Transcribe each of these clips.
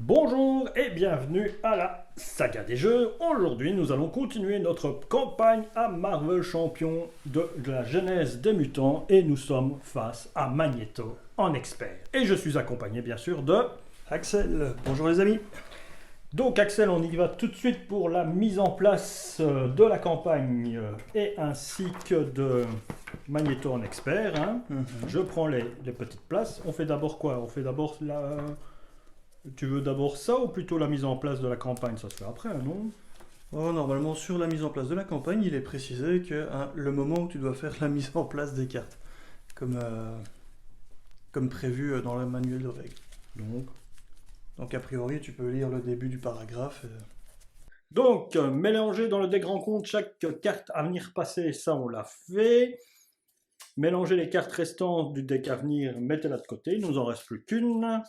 Bonjour et bienvenue à la saga des jeux. Aujourd'hui, nous allons continuer notre campagne à Marvel Champion de la genèse des mutants et nous sommes face à Magneto en expert. Et je suis accompagné bien sûr de... Axel, bonjour les amis. Donc Axel, on y va tout de suite pour la mise en place de la campagne et ainsi que de Magneto en expert. Je prends les petites places. On fait d'abord quoi? On fait d'abord la... Tu veux d'abord ça ou plutôt la mise en place de la campagne? Ça se fait après, non? Oh, normalement, sur la mise en place de la campagne, il est précisé que le moment où tu dois faire la mise en place des cartes, comme prévu dans le manuel de règles. Donc a priori, tu peux lire le début du paragraphe. Donc, mélanger dans le deck rencontre chaque carte à venir passer, ça on l'a fait. Mélanger les cartes restantes du deck à venir, mettez-la de côté, il nous en reste plus qu'une.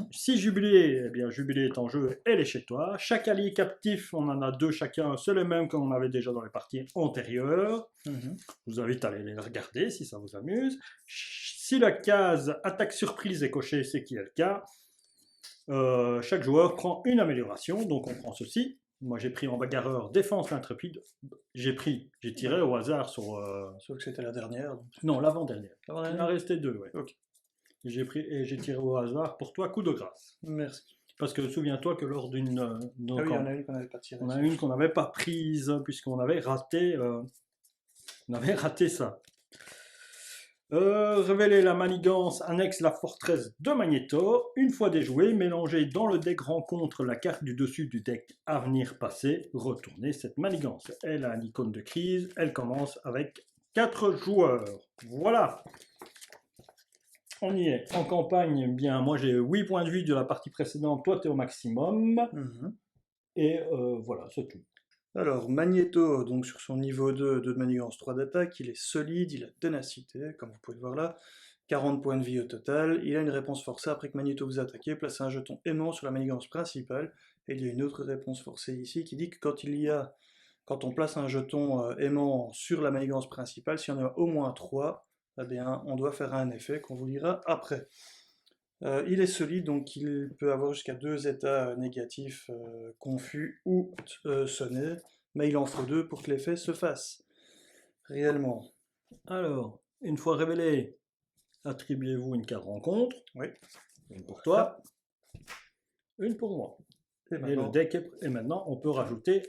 Si Jubilé, eh bien Jubilé est en jeu, elle est chez toi. Chaque allié captif, on en a deux chacun, c'est les mêmes qu'on avait déjà dans les parties antérieures. Je vous invite à aller les regarder si ça vous amuse. Si la case attaque surprise est cochée, c'est qui est le cas. Chaque joueur prend une amélioration, donc on prend ceci. Moi j'ai pris en bagarreur défense intrépide. J'ai tiré au hasard sur. Sauf que c'était la dernière. Donc... Non, l'avant-dernière. Il en restait deux, ouais. Ok. J'ai tiré au hasard pour toi, coup de grâce. Merci. Parce que souviens-toi que lors d'une. Ah oui, il y en a une qu'on n'avait pas tirée. On a une qu'on n'avait pas prise, puisqu'on avait raté. On avait raté ça. Révéler la manigance annexe la forteresse de Magneto. Une fois déjouée, mélangez dans le deck rencontre la carte du dessus du deck à venir passer. Retournez cette manigance. Elle a une icône de crise. Elle commence avec 4 joueurs. Voilà. On y est. En campagne, bien, moi j'ai 8 points de vie de la partie précédente. Toi, tu es au maximum. Et voilà, c'est tout. Alors, Magneto, donc sur son niveau 2 de manigance 3 d'attaque, il est solide, il a ténacité, comme vous pouvez le voir là, 40 points de vie au total. Il a une réponse forcée après que Magneto vous a attaqué, placez un jeton aimant sur la manigance principale, et il y a une autre réponse forcée ici qui dit que quand on place un jeton aimant sur la manigance principale, s'il y en a au moins 3, eh bien, on doit faire un effet qu'on vous dira après. Il est solide, donc il peut avoir jusqu'à 2 états négatifs, confus ou sonnés, mais il en faut 2 pour que l'effet se fasse réellement. Alors, une fois révélé, attribuez-vous une carte rencontre. Oui. Une pour toi, une pour moi. Et le deck et maintenant, on peut rajouter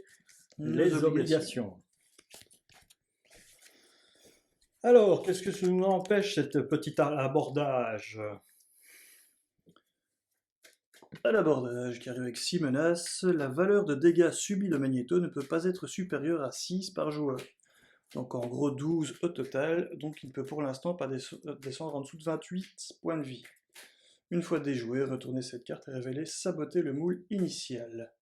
les obligations. Alors, qu'est-ce que ça nous empêche, cette petite abordage? À l'abordage, qui arrive avec 6 menaces, la valeur de dégâts subis de Magneto ne peut pas être supérieure à 6 par joueur. Donc en gros 12 au total, donc il ne peut pour l'instant pas descendre en dessous de 28 points de vie. Une fois déjoué, retournez cette carte et révélez saboter le moule initial.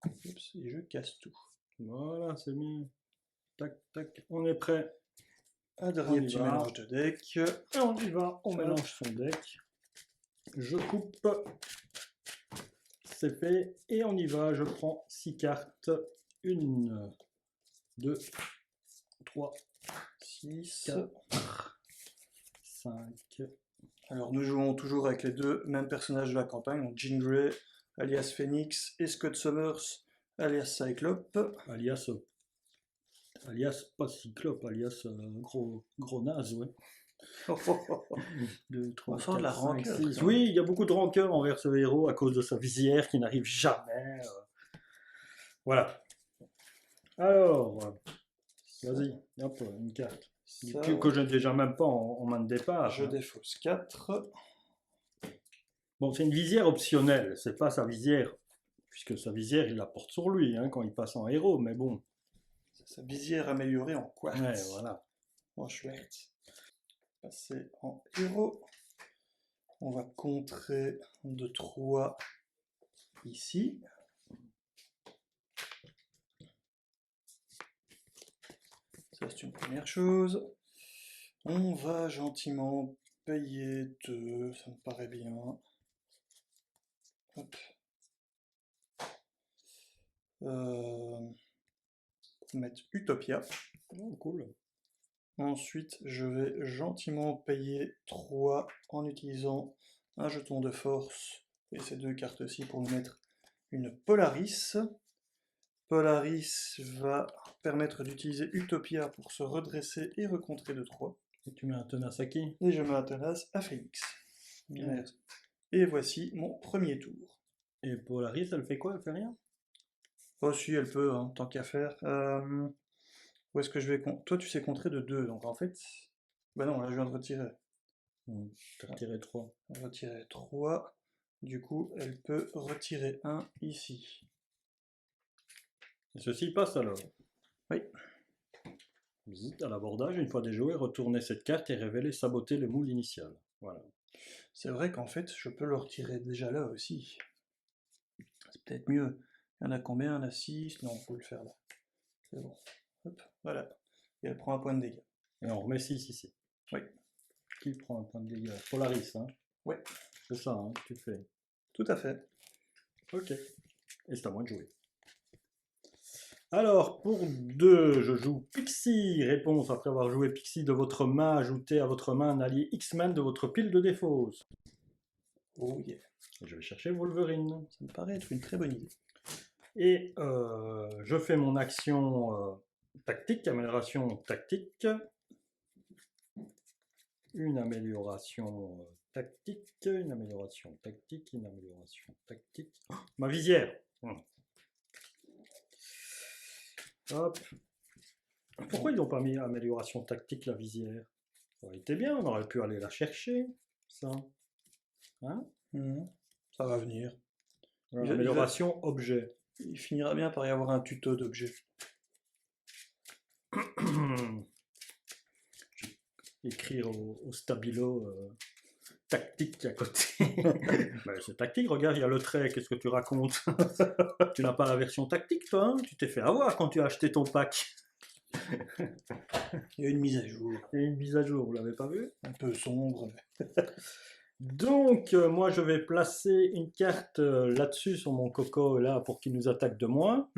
Oups, et je casse tout. Voilà, c'est bien. Tac, tac, on est prêt. Un dernier petit mélange de deck. Et on y va, on mélange son deck. Je coupe. C'est fait. Et on y va, je prends 6 cartes. 1, 2, 3, 6, 4, 5. Alors nous jouons toujours avec les deux mêmes personnages de la campagne, donc Jean Grey, alias Phoenix, et Scott Summers, alias Cyclope. Alias pas Cyclope, alias gros naze, ouais. 2, 3, 4, la 5, rancœur, 6. Oui, il y a beaucoup de rancœur envers ce héros à cause de sa visière qui n'arrive jamais. Voilà. Alors, vas-y, hop, une carte. Que je n'ai déjà même pas en main de départ. Je défausse 4. Bon, c'est une visière optionnelle, c'est pas sa visière, puisque sa visière, il la porte sur lui quand il passe en héros, mais bon. C'est sa visière améliorée en quartz. Ouais, voilà. En Schwertz. Passer en héros. On va contrer de 3 ici. Ça, c'est une première chose. On va gentiment payer 2, ça me paraît bien. Hop. Mettre Utopia. Oh, cool. Ensuite, je vais gentiment payer 3 en utilisant un jeton de force Et ces 2 cartes-ci pour nous mettre une Polaris. Polaris va permettre d'utiliser Utopia pour se redresser et recontrer de 3. Et tu mets un tenace à qui? Et je mets un tenace à Phoenix. Ouais. Et voici mon premier tour. Et Polaris, elle fait quoi? Elle fait rien? Oh si, elle peut, hein, tant qu'à faire. Où est-ce que je vais... Toi, tu sais contrer de 2, donc en fait... Bah non, là, je viens de retirer. T'as retiré 3. Retirer 3. Du coup, elle peut retirer 1 ici. Et ceci passe alors. Oui. Visite à l'abordage, une fois déjoué, retournez cette carte et révélez saboter le moule initial. Voilà. C'est vrai qu'en fait, je peux le retirer déjà là aussi. C'est peut-être mieux. Il y en a combien? Il y en a 6. Non, on peut le faire là. C'est bon. Hop, voilà. Et elle prend un point de dégâts. Et on remet 6 ici. Oui. Qui prend un point de dégâts? Polaris, hein? Ouais. C'est ça, hein, que tu fais. Tout à fait. Ok. Et c'est à moi de jouer. Alors, pour 2, je joue Pixie. Réponse, après avoir joué Pixie de votre main, ajoutez à votre main un allié X-Men de votre pile de défausse. Oh yeah. Et je vais chercher Wolverine. Ça me paraît être une très bonne idée. Et je fais mon action tactique, amélioration tactique. Une amélioration tactique, une amélioration tactique, une amélioration tactique. Oh, ma visière. Hop. Pourquoi ils n'ont pas mis amélioration tactique la visière? Ça aurait été bien, on aurait pu aller la chercher, ça. Hein? Ça va venir. Amélioration objet. Il finira bien par y avoir un tuto d'objet. Écrire au stabilo tactique à côté. Ben, c'est tactique, regarde, il y a le trait, qu'est-ce que tu racontes? Tu n'as pas la version tactique, toi, hein? Tu t'es fait avoir quand tu as acheté ton pack. Il y a une mise à jour. Il y a une mise à jour, vous l'avez pas vu? Un peu sombre. Donc, moi, je vais placer une carte là-dessus, sur mon coco, là, pour qu'il nous attaque de moins.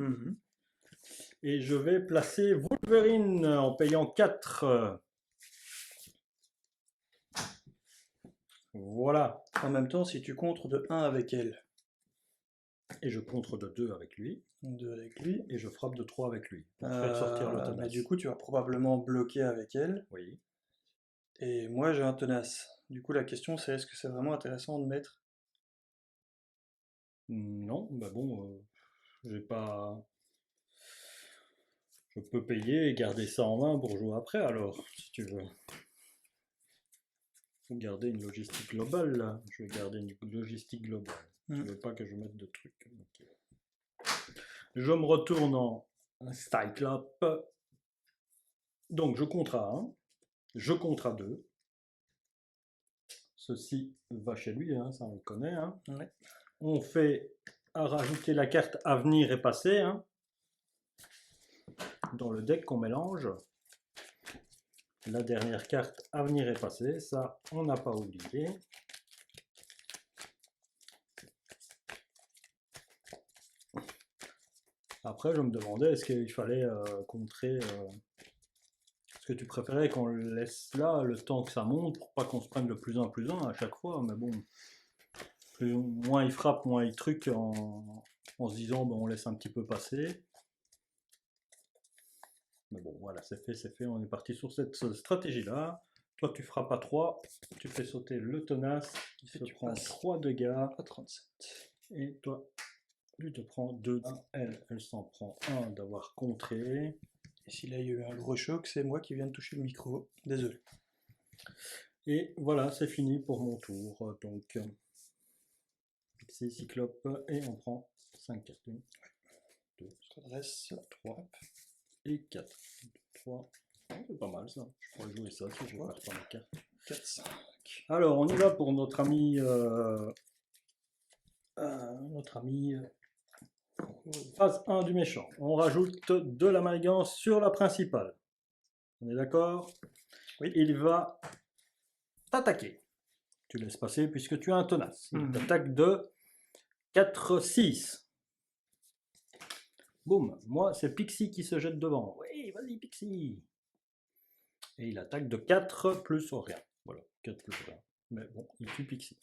Et je vais placer Wolverine en payant 4. Voilà. En même temps, si tu contres de 1 avec elle. Et je contre de 2 avec lui. 2 avec lui. Et je frappe de 3 avec lui. Pour faire sortir le tenace. Mais du coup, tu vas probablement bloquer avec elle. Oui. Et moi, j'ai un tenace. Du coup, la question, c'est est-ce que c'est vraiment intéressant de mettre? Non, bah bon, j'ai pas... Je peux payer et garder ça en main pour jouer après, alors, si tu veux. Faut garder une logistique globale, là. Je vais garder une logistique globale. Je veux pas que je mette de trucs. Okay. Je me retourne en Cyclope. Donc, je compte à 1. Je compte à 2. Ceci va chez lui, hein, ça on le connaît. Hein. Ouais. On fait à rajouter la carte avenir et passé hein, dans le deck qu'on mélange. La dernière carte avenir et passé, ça on n'a pas oublié. Après je me demandais est-ce qu'il fallait contrer... Est-ce que tu préférais qu'on le laisse là le temps que ça monte pour pas qu'on se prenne le plus 1 à chaque fois, mais bon, moins il frappe, moins il truc en se disant ben, on laisse un petit peu passer. Mais bon, voilà, c'est fait, on est parti sur cette stratégie-là. Toi, tu frappes à 3, tu fais sauter le tenace, qui se prend 3 dégâts. À 37. Et toi, tu te prends 2. Elle s'en prend 1 d'avoir contré. Et si là il y a eu un gros choc, c'est moi qui viens de toucher le micro. Désolé. Et voilà, c'est fini pour mon tour. Donc, Pixie, Cyclope, et on prend 5 cartes. 1, 2, 3 et 4. 3. C'est pas mal ça. Je pourrais jouer ça si je perds pas ma carte. 4, 5. Alors, on y va pour notre ami. Phase 1 du méchant. On rajoute de la manigance sur la principale. On est d'accord? Oui. Il va t'attaquer. Tu laisses passer puisque tu as un tenace. Il t'attaque de 4, 6. Boum. Moi, c'est Pixie qui se jette devant. Oui, vas-y, Pixie. Et il attaque de 4 plus rien. Voilà, 4 plus rien. Mais bon, il tue Pixie.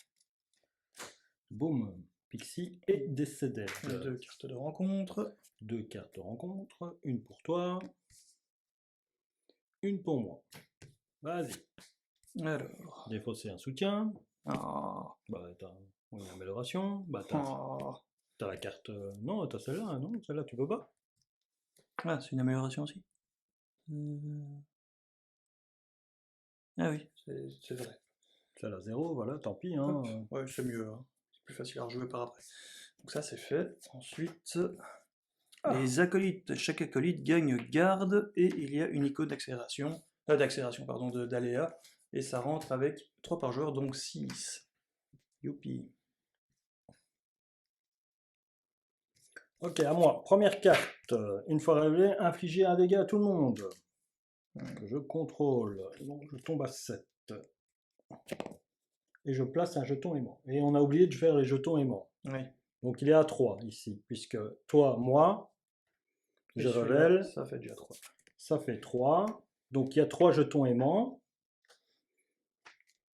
Boum. Pixie et Décédé. 2 cartes de rencontre. 2 cartes de rencontre. Une pour toi. Une pour moi. Vas-y. Alors. Défausser un soutien. Ah. Bah, t'as une amélioration. Bah, t'as la carte. Non, t'as celle-là, hein, non? Celle-là, tu peux pas. Ah, c'est une amélioration aussi. Ah oui, c'est vrai. Celle-là, 0, voilà, tant pis. Hein. Ouais, c'est mieux. Hein. C'est plus facile à rejouer par après. Donc ça, c'est fait. Ensuite, les acolytes. Chaque acolyte gagne garde et il y a une icône d'accélération. Pardon, d'aléa. Et ça rentre avec 3 par joueur, donc 6. Youpi. Ok, à moi. Première carte. Une fois révélée, infliger un dégât à tout le monde. Que je contrôle. Donc je tombe à 7. Et je place un jeton aimant. Et on a oublié de faire les jetons aimants. Oui. Donc il est à 3 ici, puisque toi, moi, je révèle. Ça fait déjà 3. Ça fait 3. Donc il y a 3 jetons aimants.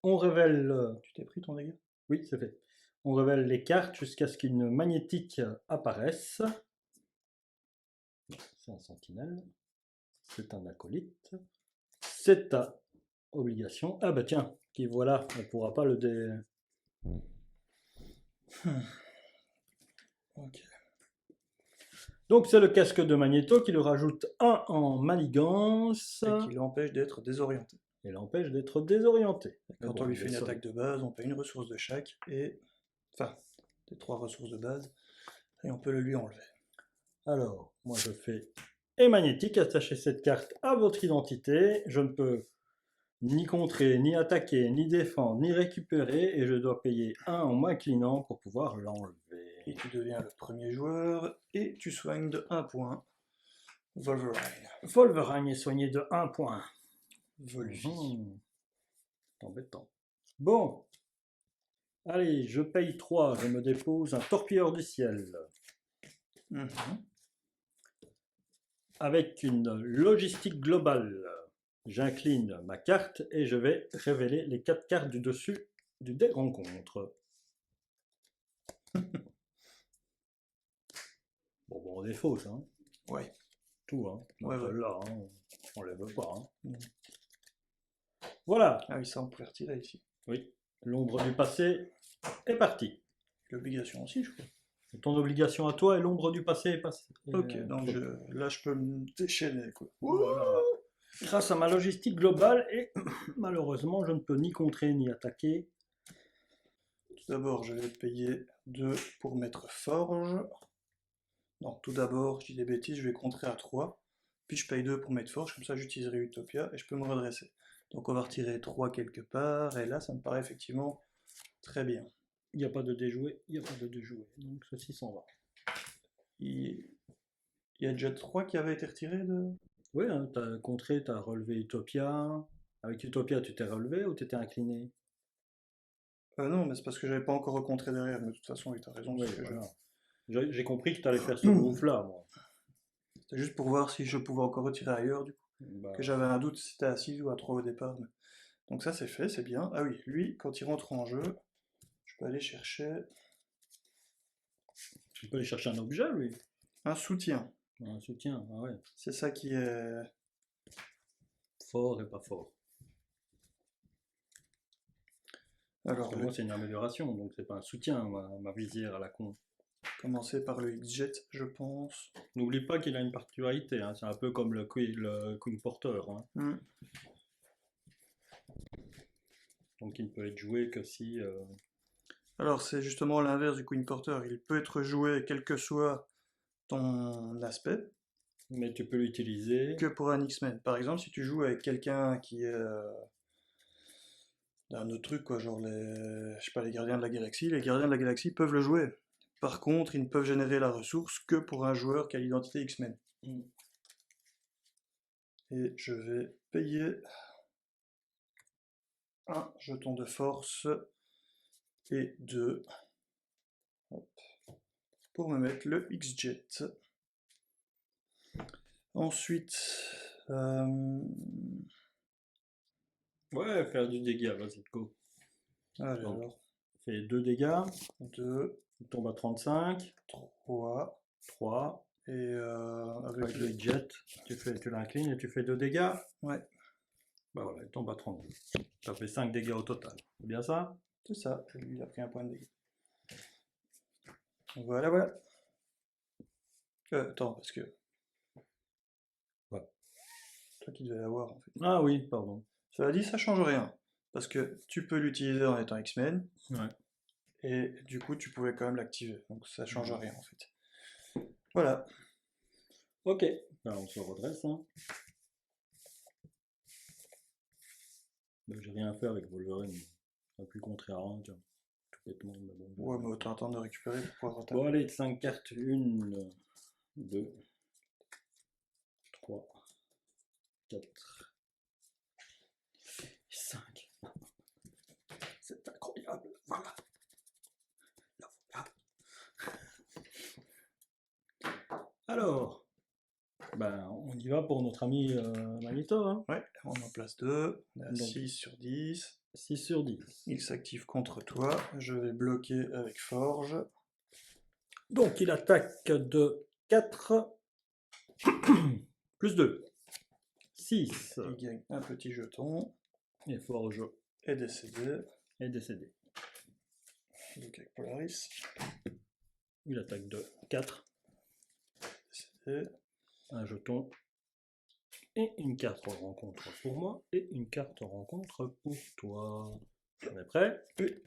On révèle. Tu t'es pris ton dégât? Oui, c'est fait. On révèle les cartes jusqu'à ce qu'une magnétique apparaisse. C'est un sentinelle. C'est un acolyte. C'est ta obligation. Ah bah tiens, qui voilà, on ne pourra pas le dé. Ok. Donc c'est le casque de Magneto qui lui rajoute 1 en manigance. Et qui l'empêche d'être désorienté. Et l'empêche d'être désorienté. Quand on lui fait une attaque de base, on paye une ressource de chaque, et enfin, des 3 ressources de base, et on peut le lui enlever. Alors, moi je fais et magnétique, attachez cette carte à votre identité. Je ne peux ni contrer, ni attaquer, ni défendre, ni récupérer, et je dois payer 1 en m'inclinant pour pouvoir l'enlever. Et tu deviens le premier joueur, et tu soignes de 1 point. Wolverine. Wolverine est soigné de 1 point. Volvi. C'est embêtant. Bon. Allez, je paye 3, je me dépose un torpilleur du ciel. Avec une logistique globale. J'incline ma carte et je vais révéler les 4 cartes du dessus du dé rencontre. Bon, on défausse, hein. Ouais. Tout, hein. Ouais. Là, hein, on lève pas, hein. Voilà. Ah oui, ça on pourrait retirer ici. Oui. L'ombre du passé est partie. L'obligation aussi, je crois. Ton obligation à toi et l'ombre du passé est passée. Ok, donc là je peux me déchaîner, quoi. Voilà. Grâce à ma logistique globale, et malheureusement, je ne peux ni contrer ni attaquer. Tout d'abord, je vais payer 2 pour mettre forge. Non, tout d'abord, je dis des bêtises, je vais contrer à 3. Puis je paye 2 pour mettre forge, comme ça j'utiliserai Utopia et je peux me redresser. Donc on va retirer 3 quelque part, et là ça me paraît effectivement très bien. Il n'y a pas de déjoué, il n'y a pas de déjoué. Donc ceci s'en va. Il y a déjà 3 qui avaient été retirés de... Oui, hein, tu as contré, tu as relevé Utopia. Avec Utopia, tu t'es relevé ou tu étais incliné? Non, mais c'est parce que j'avais pas encore recontré derrière, mais de toute façon, oui, t'as raison. Oui, voilà. J'ai compris que tu allais faire ce move-là, moi. C'était juste pour voir si je pouvais encore retirer ailleurs, du coup. Bah, Que j'avais un doute si c'était à 6 ou à 3 au départ. Mais... Donc ça c'est fait, c'est bien. Ah oui, lui, quand il rentre en jeu, je peux aller chercher... tu peux aller chercher un objet, lui. un soutien. Un soutien, ah ouais. C'est ça qui est... Fort et pas fort. Alors, Pour moi, c'est une amélioration, donc c'est pas un soutien, ma visière à la con. commencer par le X-Jet, je pense. N'oublie pas qu'il a une particularité, hein, c'est un peu comme le Queen Porter. Hein. Donc il ne peut être joué que si... Alors, c'est justement l'inverse du Queen Porter. Il peut être joué quel que soit ton aspect, mais tu peux l'utiliser... que pour un X-Men. Par exemple, si tu joues avec quelqu'un qui est... d'un autre truc, quoi, genre les... je sais pas, les Gardiens de la Galaxie. Les Gardiens de la Galaxie peuvent le jouer. Par contre, ils ne peuvent générer la ressource que pour un joueur qui a l'identité X-Men. Et je vais payer un jeton de force et 2 pour me mettre le X-Jet. Ensuite... Ouais, faire du dégât, vas-y, go. Alors... fait 2 dégâts. 2, Il tombe à 35. 3, 3. et Avec avec le jet, tu l'inclines et tu fais 2 dégâts. Ouais, Bah voilà, il tombe à 32. Ça fait 5 dégâts au total. C'est bien ça? c'est ça, et lui il a pris un point de dégâts. Voilà, voilà. Attends, parce que... Ouais. Toi qui devais l'avoir en fait. Ah oui, pardon. Cela dit, ça change rien. Parce que tu peux l'utiliser en étant X-Men, Ouais. et du coup tu pouvais quand même l'activer. Donc ça change rien en fait. Voilà. Ok. Alors on se redresse. Hein. Bah, j'ai rien fait avec Wolverine. Ça a pu contrer à rien, tiens. Tout bêtement. Mais bon, Ouais, mais autant attendre de récupérer pour pouvoir retaper. bon, allez, 5 cartes. 1, 2, 3, 4, 5. C'est incroyable. Voilà. Là, voilà. Alors, ben, on y va pour notre ami Magneto. Hein. Ouais, on en place 2. On est à Donc. 6 sur 10. 6 sur 10. Il s'active contre toi. Je vais bloquer avec Forge. Donc il attaque de 4 plus 2. 6. Il gagne un petit jeton. Et Forge Et décédé. est décédé. Donc avec Polaris. Il attaque de 4. Décédé. Un jeton. Et une carte rencontre pour moi. Et une carte rencontre pour toi. On est prêt? Oui.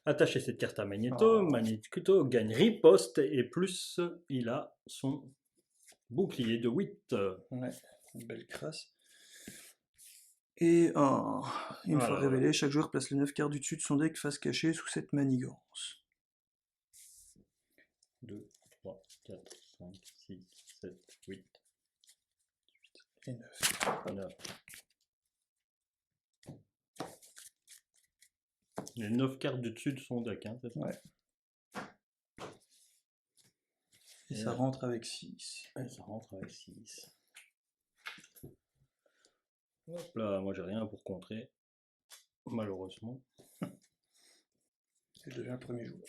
Attachez cette carte à Magneto. Oh. Magneto gagne riposte. Et plus il a son bouclier de 8. Ouais, une belle crasse. Et une fois révélé, chaque joueur place les 9 cartes du dessus de son deck face cachée sous cette manigance. 2, 3, 4, 5, 6, 7, 8. Et 9. 9. Les 9 cartes du dessus de son deck, hein, c'est ça? Ouais. Et ça rentre avec 6. Et ça rentre avec 6. Hop là, moi j'ai rien pour contrer. Malheureusement. Et je deviens le premier joueur.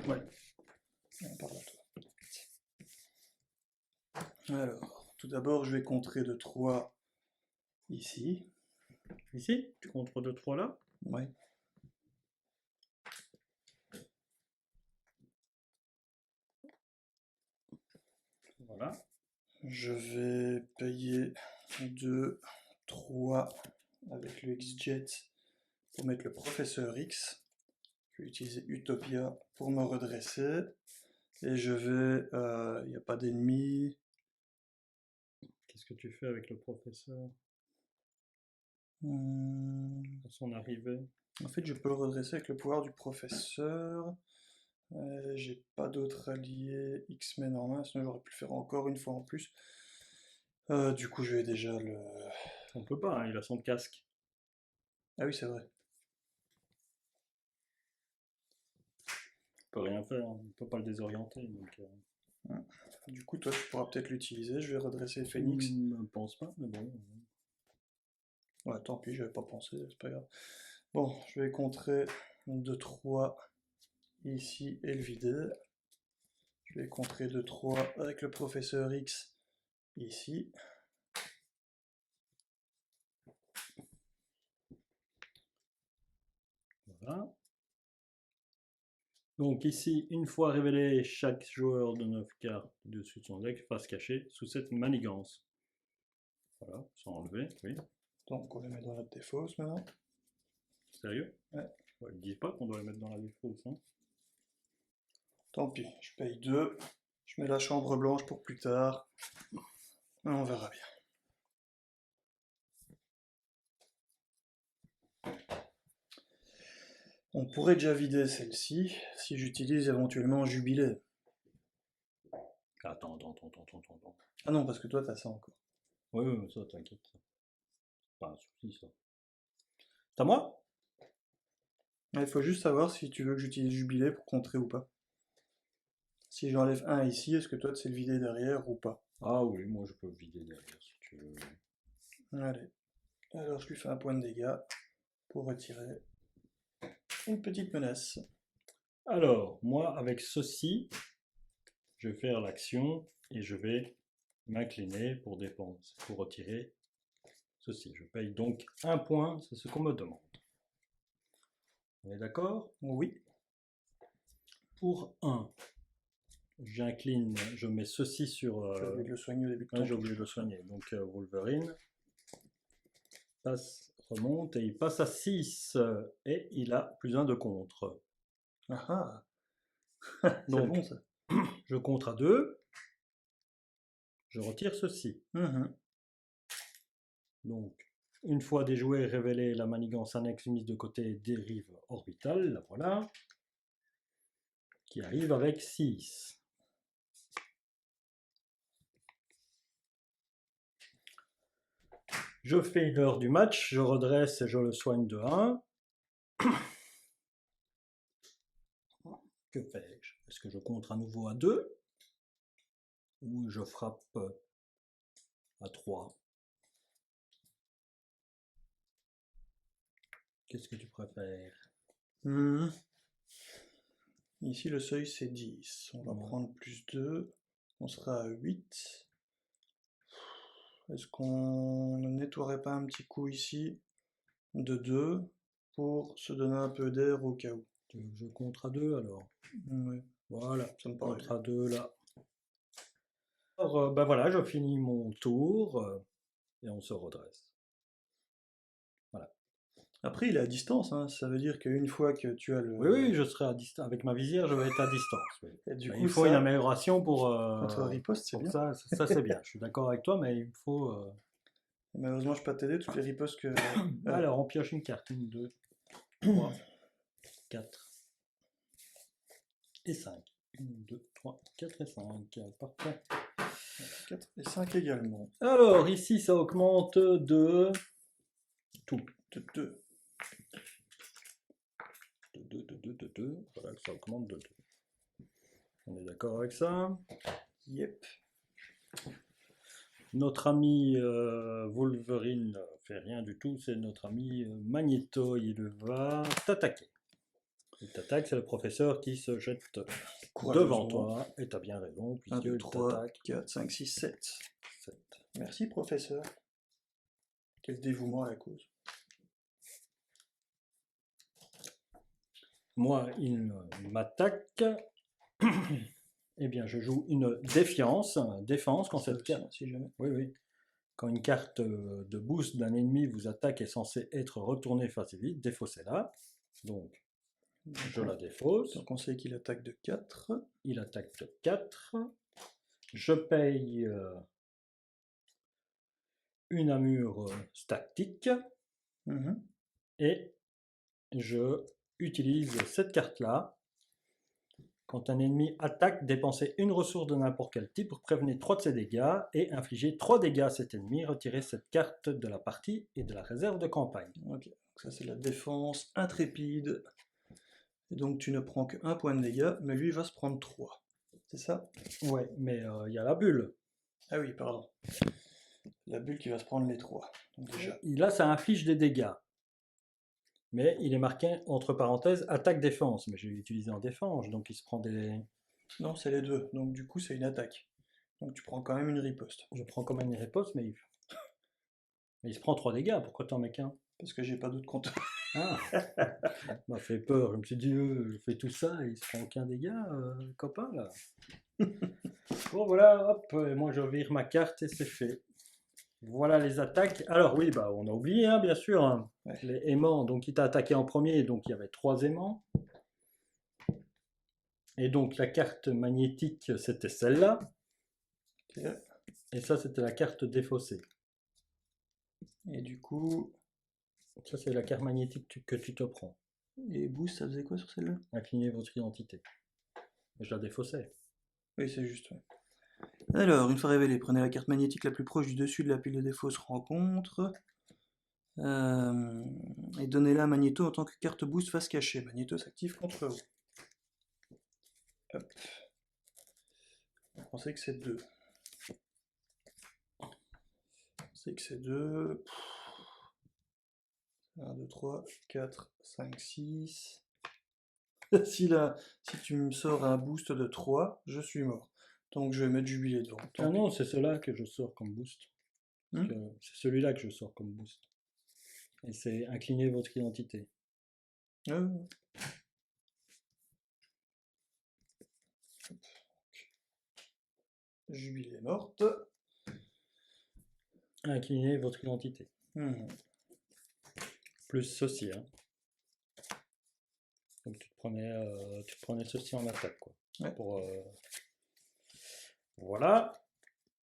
Ouais. On parle à toi. Alors, tout d'abord, je vais contrer de 3 ici. Ici? Tu contres 2, 3 là? Ouais. Voilà. Je vais payer 2, 3 avec le X-Jet pour mettre le professeur X. Je vais utiliser Utopia pour me redresser. Et je vais... Il n'y a pas d'ennemis. Qu'est-ce que tu fais avec le professeur À son arrivée? En fait, je peux le redresser avec le pouvoir du professeur. J'ai pas d'autres alliés X-Men en main, sinon j'aurais pu le faire encore une fois en plus. Du coup, je vais déjà le... On peut pas, hein, il a son casque. Ah oui, c'est vrai. On peut rien faire, on peut pas le désorienter. Donc, Du coup, toi, tu pourras peut-être l'utiliser. Je vais redresser Phoenix. Je pense pas, mais bon. Ouais, tant pis, j'avais pas pensé, c'est pas grave. Bon, je vais contrer 2, 3 ici et le vider. Je vais contrer 2, 3 avec le professeur X ici. Voilà. Donc ici, une fois révélé, chaque joueur de 9 cartes dessus de son deck face cachée sous cette manigance. Voilà, sans enlever, oui. Donc on les met dans la défausse maintenant. Sérieux? Ouais. Ouais, ils disent pas qu'on doit les mettre dans la défausse. Hein. Tant pis, je paye 2. Je mets la chambre blanche pour plus tard. On verra bien. On pourrait déjà vider celle-ci si j'utilise éventuellement Jubilé. Attends. Ah non, parce que toi t'as ça encore. Oui, mais ça, t'inquiète. C'est pas un souci, ça. C'est à moi? Il faut juste savoir si tu veux que j'utilise Jubilé pour contrer ou pas. Si j'enlève un ici, est-ce que toi tu sais le vider derrière ou pas? Ah oui, moi je peux vider derrière si tu veux. Allez. Alors je lui fais un point de dégâts pour retirer. une petite menace. Alors, moi, avec ceci, je vais faire l'action et je vais m'incliner pour dépenser, pour retirer ceci. Je paye donc 1 point, c'est ce qu'on me demande. On est d'accord? Oui. Pour 1, j'incline, je mets ceci sur... Tu as oublié de le soigner au début de ton j'ai tour. oublié de le soigner. Donc Wolverine passe, remonte et il passe à 6 et il a plus 1 de contre. Ah ah. C'est Donc, bon ça. je contre à 2, je retire ceci. Mhm. Donc, une fois déjoué et révélé, la manigance annexe mise de côté dérive orbitale, la voilà, qui arrive avec 6. Je fais une heure du match, je redresse et je le soigne de 1. Que fais-je? Est-ce que je contre à nouveau à 2? Ou je frappe à 3? Qu'est-ce que tu préfères? Mhm. Ici, le seuil, c'est 10. On va Ouais. prendre plus 2. On sera à 8. Est-ce qu'on ne nettoierait pas un petit coup ici de 2 pour se donner un peu d'air au cas où? Tu veux que je contre à 2 alors? Ouais, Voilà, ça me paraît contre bien. à 2 là. Alors, ben voilà, je finis mon tour et on se redresse. Voilà. Après, il est à distance, hein. Ça veut dire qu'une fois que tu as le... Oui, oui, je serai à distance. Avec ma visière, je vais être à distance. Oui. Et du Ben, coup, il faut une ça, amélioration contre riposte, c'est pour bien. ça. Ça, c'est bien. Je suis d'accord avec toi, mais il me faut. Et malheureusement, je peux pas t'aider, toutes les ripostes que... Alors, on pioche une carte. 1, 2, 3, 4 et 5. 1, 2, 3, 4 et 5. Parfait. 4 et 5 également. Alors, ici, ça augmente de tout. De 2. De 2. Voilà, ça augmente de 2. On est d'accord avec ça? Yep. Notre ami Wolverine ne fait rien du tout, c'est notre ami Magneto, il va t'attaquer. Il t'attaque, c'est le professeur qui se jette devant toi, et t'as bien raison, 1, 2, puisqu'il 3, t'attaque. 4, 5, 6, 7. 7. Merci, professeur. Quel dévouement à la cause. Moi, il m'attaque. Eh bien, je joue une défense quand Ça cette aussi, carte... si jamais. Oui, oui. Quand une carte de boost d'un ennemi vous attaque est censée être retournée face et vide, défaussez-la. Donc, je la défausse. Donc on sait qu'il attaque de 4. Il attaque de 4. Je paye une armure statique Mhm. et je utilise cette carte-là. Quand un ennemi attaque, dépensez une ressource de n'importe quel type pour prévenir 3 de ses dégâts et infliger 3 dégâts à cet ennemi. Retirez cette carte de la partie et de la réserve de campagne. Ok, donc ça c'est la défense intrépide. Et donc tu ne prends que 1 point de dégâts, mais lui va se prendre 3. C'est ça? Ouais, mais il y a la bulle. Ah oui, pardon. La bulle qui va se prendre les 3. Donc déjà. Là, ça inflige des dégâts. Mais il est marqué entre parenthèses attaque-défense. Mais je l'ai utilisé en défense, donc il se prend des. Non, c'est les deux. Donc du coup, c'est une attaque. Donc tu prends quand même une riposte. Je prends quand même une riposte, mais il se prend 3 dégâts. Pourquoi t'en mets qu'un? Parce que j'ai pas d'autre compte. Ah, ça m'a fait peur. Je me suis dit, je fais tout ça et il se prend aucun dégât, copain là. Bon voilà, hop, moi je vire ma carte et c'est fait. Voilà les attaques. Alors oui, bah on a oublié, hein, bien sûr, hein, Ouais. les aimants. Donc il t'a attaqué en premier, donc il y avait 3 aimants. Et donc la carte magnétique, c'était celle-là. Ok. Et ça, c'était la carte défaussée. Et du coup, Ça, c'est la carte magnétique que tu te prends. et boost, ça faisait quoi sur celle-là? Incliner votre identité. Et je la défaussais. Oui, c'est juste. Ouais. Alors, une fois révélé, prenez la carte magnétique la plus proche du dessus de la pile de défausse rencontre. Et donnez-la à Magneto en tant que carte boost face cachée. Magneto s'active contre vous. Hop. On sait que c'est 2. On sait que c'est 2. 1, 2, 3, 4, 5, 6. Si tu me sors un boost de 3, je suis mort. Donc je vais mettre Jubilé devant. Ah Tant pis. non, c'est cela que je sors comme boost. Parce que c'est celui-là que je sors comme boost. Et c'est incliner votre identité. Euh, Jubilé morte. Incliner votre identité. Mhm. Plus ceci. Hein. Donc tu te prenais ceci en attaque. Quoi. Ouais. Voilà.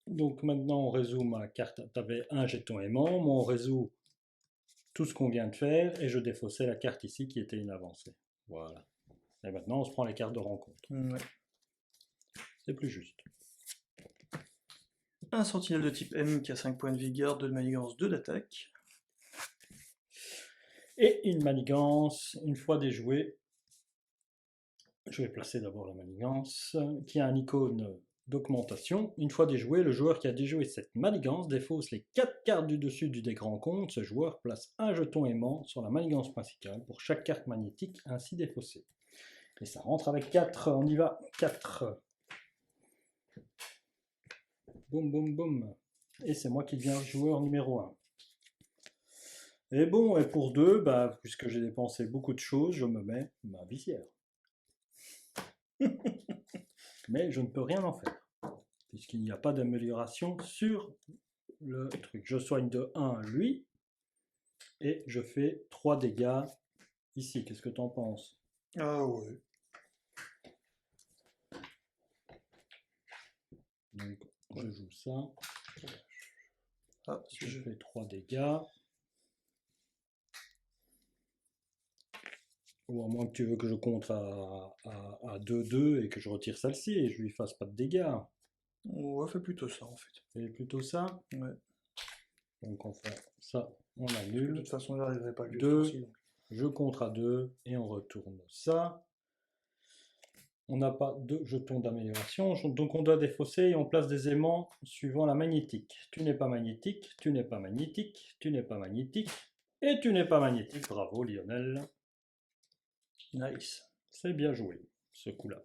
Donc maintenant on résout ma carte. Tu avais un jeton aimant. Moi on résout tout ce qu'on vient de faire et je défaussais la carte ici qui était une avancée. Voilà. Et maintenant on se prend les cartes de rencontre. Ouais. C'est plus juste. Un sentinelle de type M qui a 5 points de vie, garde, 2 de manigance, 2 d'attaque. Et une manigance, une fois déjouée, je vais placer d'abord la manigance, qui a un icône d'augmentation. Une fois déjoué, le joueur qui a déjoué cette manigance défausse les 4 cartes du dessus du deck rencontre. Ce joueur place un jeton aimant sur la manigance principale pour chaque carte magnétique ainsi défaussée. Et ça rentre avec 4, on y va, 4. Boum, boum, boum. Et c'est moi qui deviens joueur numéro 1. Et bon, et pour 2, bah, puisque j'ai dépensé beaucoup de choses, je me mets ma visière. Mais je ne peux rien en faire, puisqu'il n'y a pas d'amélioration sur le truc. Je soigne de 1 lui, et je fais 3 dégâts ici. Qu'est-ce que tu en penses? Ah ouais. Donc, je joue ça. Ah, Je fais 3 dégâts. Ou à moins que tu veux que je compte à 2-2 et que je retire celle-ci et je lui fasse pas de dégâts. on fait plutôt ça en fait. C'est plutôt ça. Ouais. Donc on fait ça, on De annule. toute façon, j'arriverai pas à le 2, je compte à 2 et on retourne ça. On n'a pas de jetons d'amélioration, donc on doit défausser et on place des aimants suivant la magnétique. Tu n'es pas magnétique, tu n'es pas magnétique, tu n'es pas magnétique, et tu n'es pas magnétique. Bravo Lionel. Nice. C'est bien joué, ce coup-là.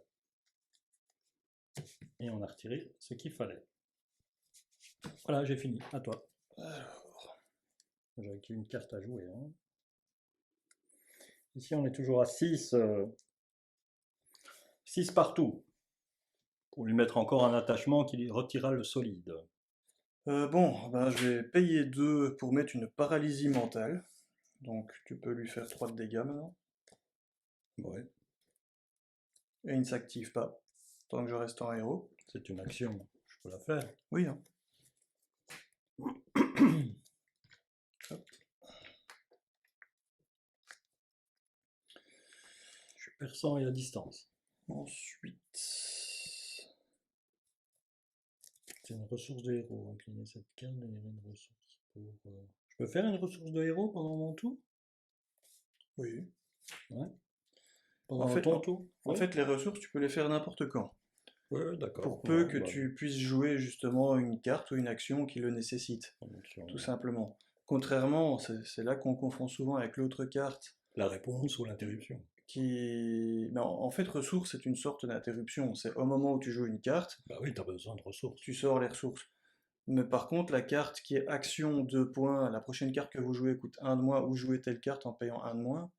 Et on a retiré ce qu'il fallait. Voilà, j'ai fini. À toi. Alors, J'avais qu'une carte à jouer. Hein. Ici, on est toujours à 6. 6 partout. Pour lui mettre encore un attachement qui lui retirera le solide. bon, ben, je vais payer 2 pour mettre une paralysie mentale. Donc tu peux lui faire 3 de dégâts maintenant. Ouais. Et il ne s'active pas. Tant que je reste en héros. C'est une action. Je peux la faire. Oui, hein. Hop. Je suis perçant et à distance. Ensuite. C'est une ressource de héros. Incliner cette carte, générer une ressource. Je peux faire une ressource de héros pendant mon tour? Oui. Ouais. Pendant En fait, ton tour? En Ouais. fait, les ressources, tu peux les faire n'importe quand. Ouais, d'accord. Pour peu Ouais, que bah, tu puisses jouer justement une carte ou une action qui le nécessite. Tout simplement. Contrairement, c'est là qu'on confond souvent avec l'autre carte. La réponse ou l'interruption. Ben, en fait, ressources, c'est une sorte d'interruption. C'est au moment où tu joues une carte, Bah oui, t'as besoin de ressources. tu sors les ressources. Mais par contre, la carte qui est action 2 points, la prochaine carte que vous jouez coûte 1 de moins, ou jouer telle carte en payant 1 de moins.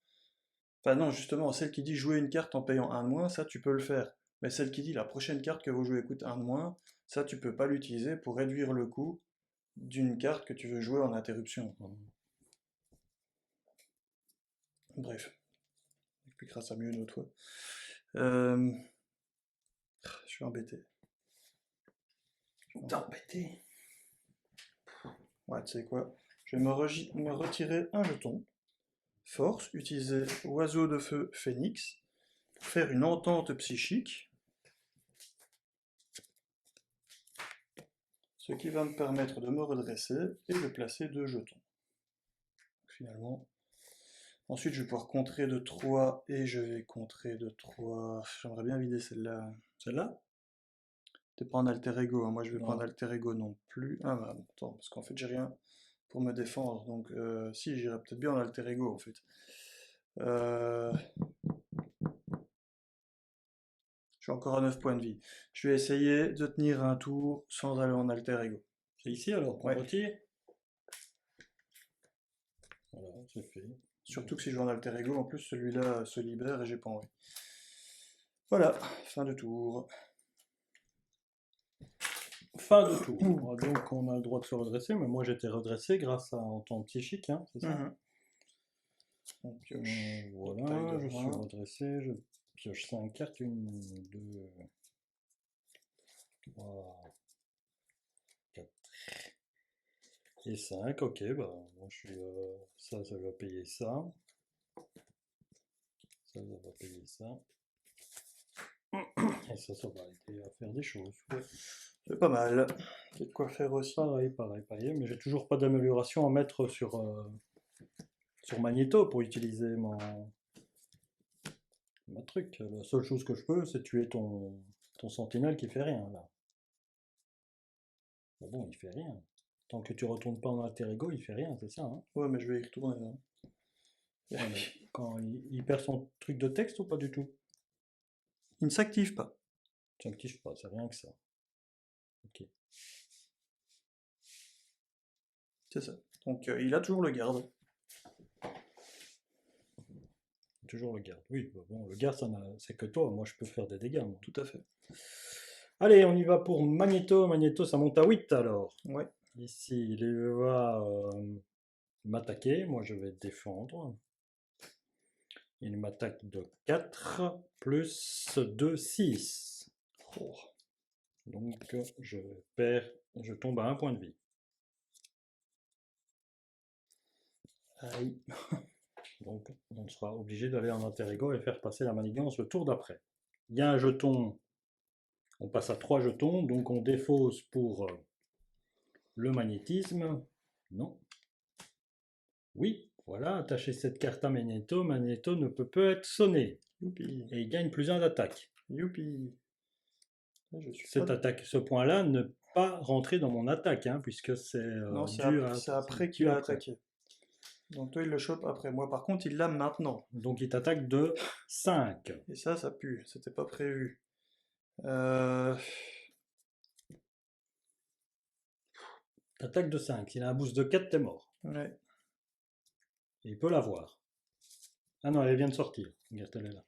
Enfin non, justement, celle qui dit jouer une carte en payant 1 de moins, ça tu peux le faire. Mais celle qui dit la prochaine carte que vous jouez coûte 1 de moins, ça tu peux pas l'utiliser pour réduire le coût d'une carte que tu veux jouer en interruption. Bref, on expliquera ça mieux une autre fois. Je suis embêté. T'es embêté. Ouais, tu sais quoi? Je vais me retirer un jeton. Force, utiliser oiseau de feu phénix pour faire une entente psychique. Ce qui va me permettre de me redresser et de placer 2 jetons. Finalement. Ensuite, je vais pouvoir contrer de 3 et je vais contrer de 3. J'aimerais bien vider celle-là. Celle-là? T'es pas en alter ego, hein. Moi je vais pas en Non. alter ego non plus. Ah bah attends, parce qu'en fait j'ai rien pour me défendre. Donc si, j'irais peut-être bien en alter ego en fait. J'ai encore à 9 points de vie. Je vais essayer de tenir un tour sans aller en alter ego. C'est ici alors qu'on Ouais. retire. Voilà, c'est fait. Surtout que si je joue en alter ego, en plus celui-là se libère et j'ai pas envie. Voilà, fin de tour. Fin de tour. Donc on a le droit de se redresser, mais moi j'étais redressé grâce à un temps psychique, hein, c'est ça? Mhm. On pioche. Voilà, taille de je suis un. redressé, je pioche 5 cartes, 1, 2, 3, 4 et 5, ok, bah moi je suis, ça va payer ça, ça va payer ça, et ça va aider à faire des choses. C'est pas mal. Il y a de quoi faire aussi. Pareil, mais j'ai toujours pas d'amélioration à mettre sur Magneto pour utiliser ma truc. La seule chose que je peux, c'est tuer ton sentinelle qui fait rien là. Mais bon, il fait rien. Tant que tu retournes pas en alter ego, il fait rien, c'est ça, hein? Ouais, mais je vais y retourner. Hein. Ouais, mais quand il perd son truc de texte ou pas du tout? Il ne s'active pas. Tu n'actives pas, c'est rien que ça. Ok. C'est ça. Donc il a toujours le garde. Toujours le garde. Oui, bah bon, le garde, c'est que toi. Moi, je peux faire des dégâts, moi. Tout à fait. Allez, on y va pour Magneto. Magneto, ça monte à 8 alors. Ouais. Ici, il va m'attaquer. Moi, je vais défendre. Il m'attaque de 4 plus 2, 6. Oh. Donc, je tombe à 1 point de vie. Aïe. Donc, on sera obligé d'aller en alter ego et faire passer la manigance le tour d'après. Il y a un jeton, on passe à 3 jetons, donc on défausse pour le magnétisme. Non. Oui, voilà, attacher cette carte à Magneto. Magneto ne peut être sonné. Youpi. Et il gagne plus 1 d'attaque. Youpi. Je suis Cette pas... attaque, ce point-là, ne pas rentrer dans mon attaque, hein, puisque c'est Non, dû à. c'est après qu'il a attaqué. Donc toi, il le chope après moi. Par contre, il l'a maintenant. Donc il t'attaque de 5. Et ça pue. C'était pas prévu. Attaque de 5. S'il a un boost de 4, t'es mort. Ouais. Et il peut l'avoir. Ah non, elle vient de sortir. Regarde, elle est là.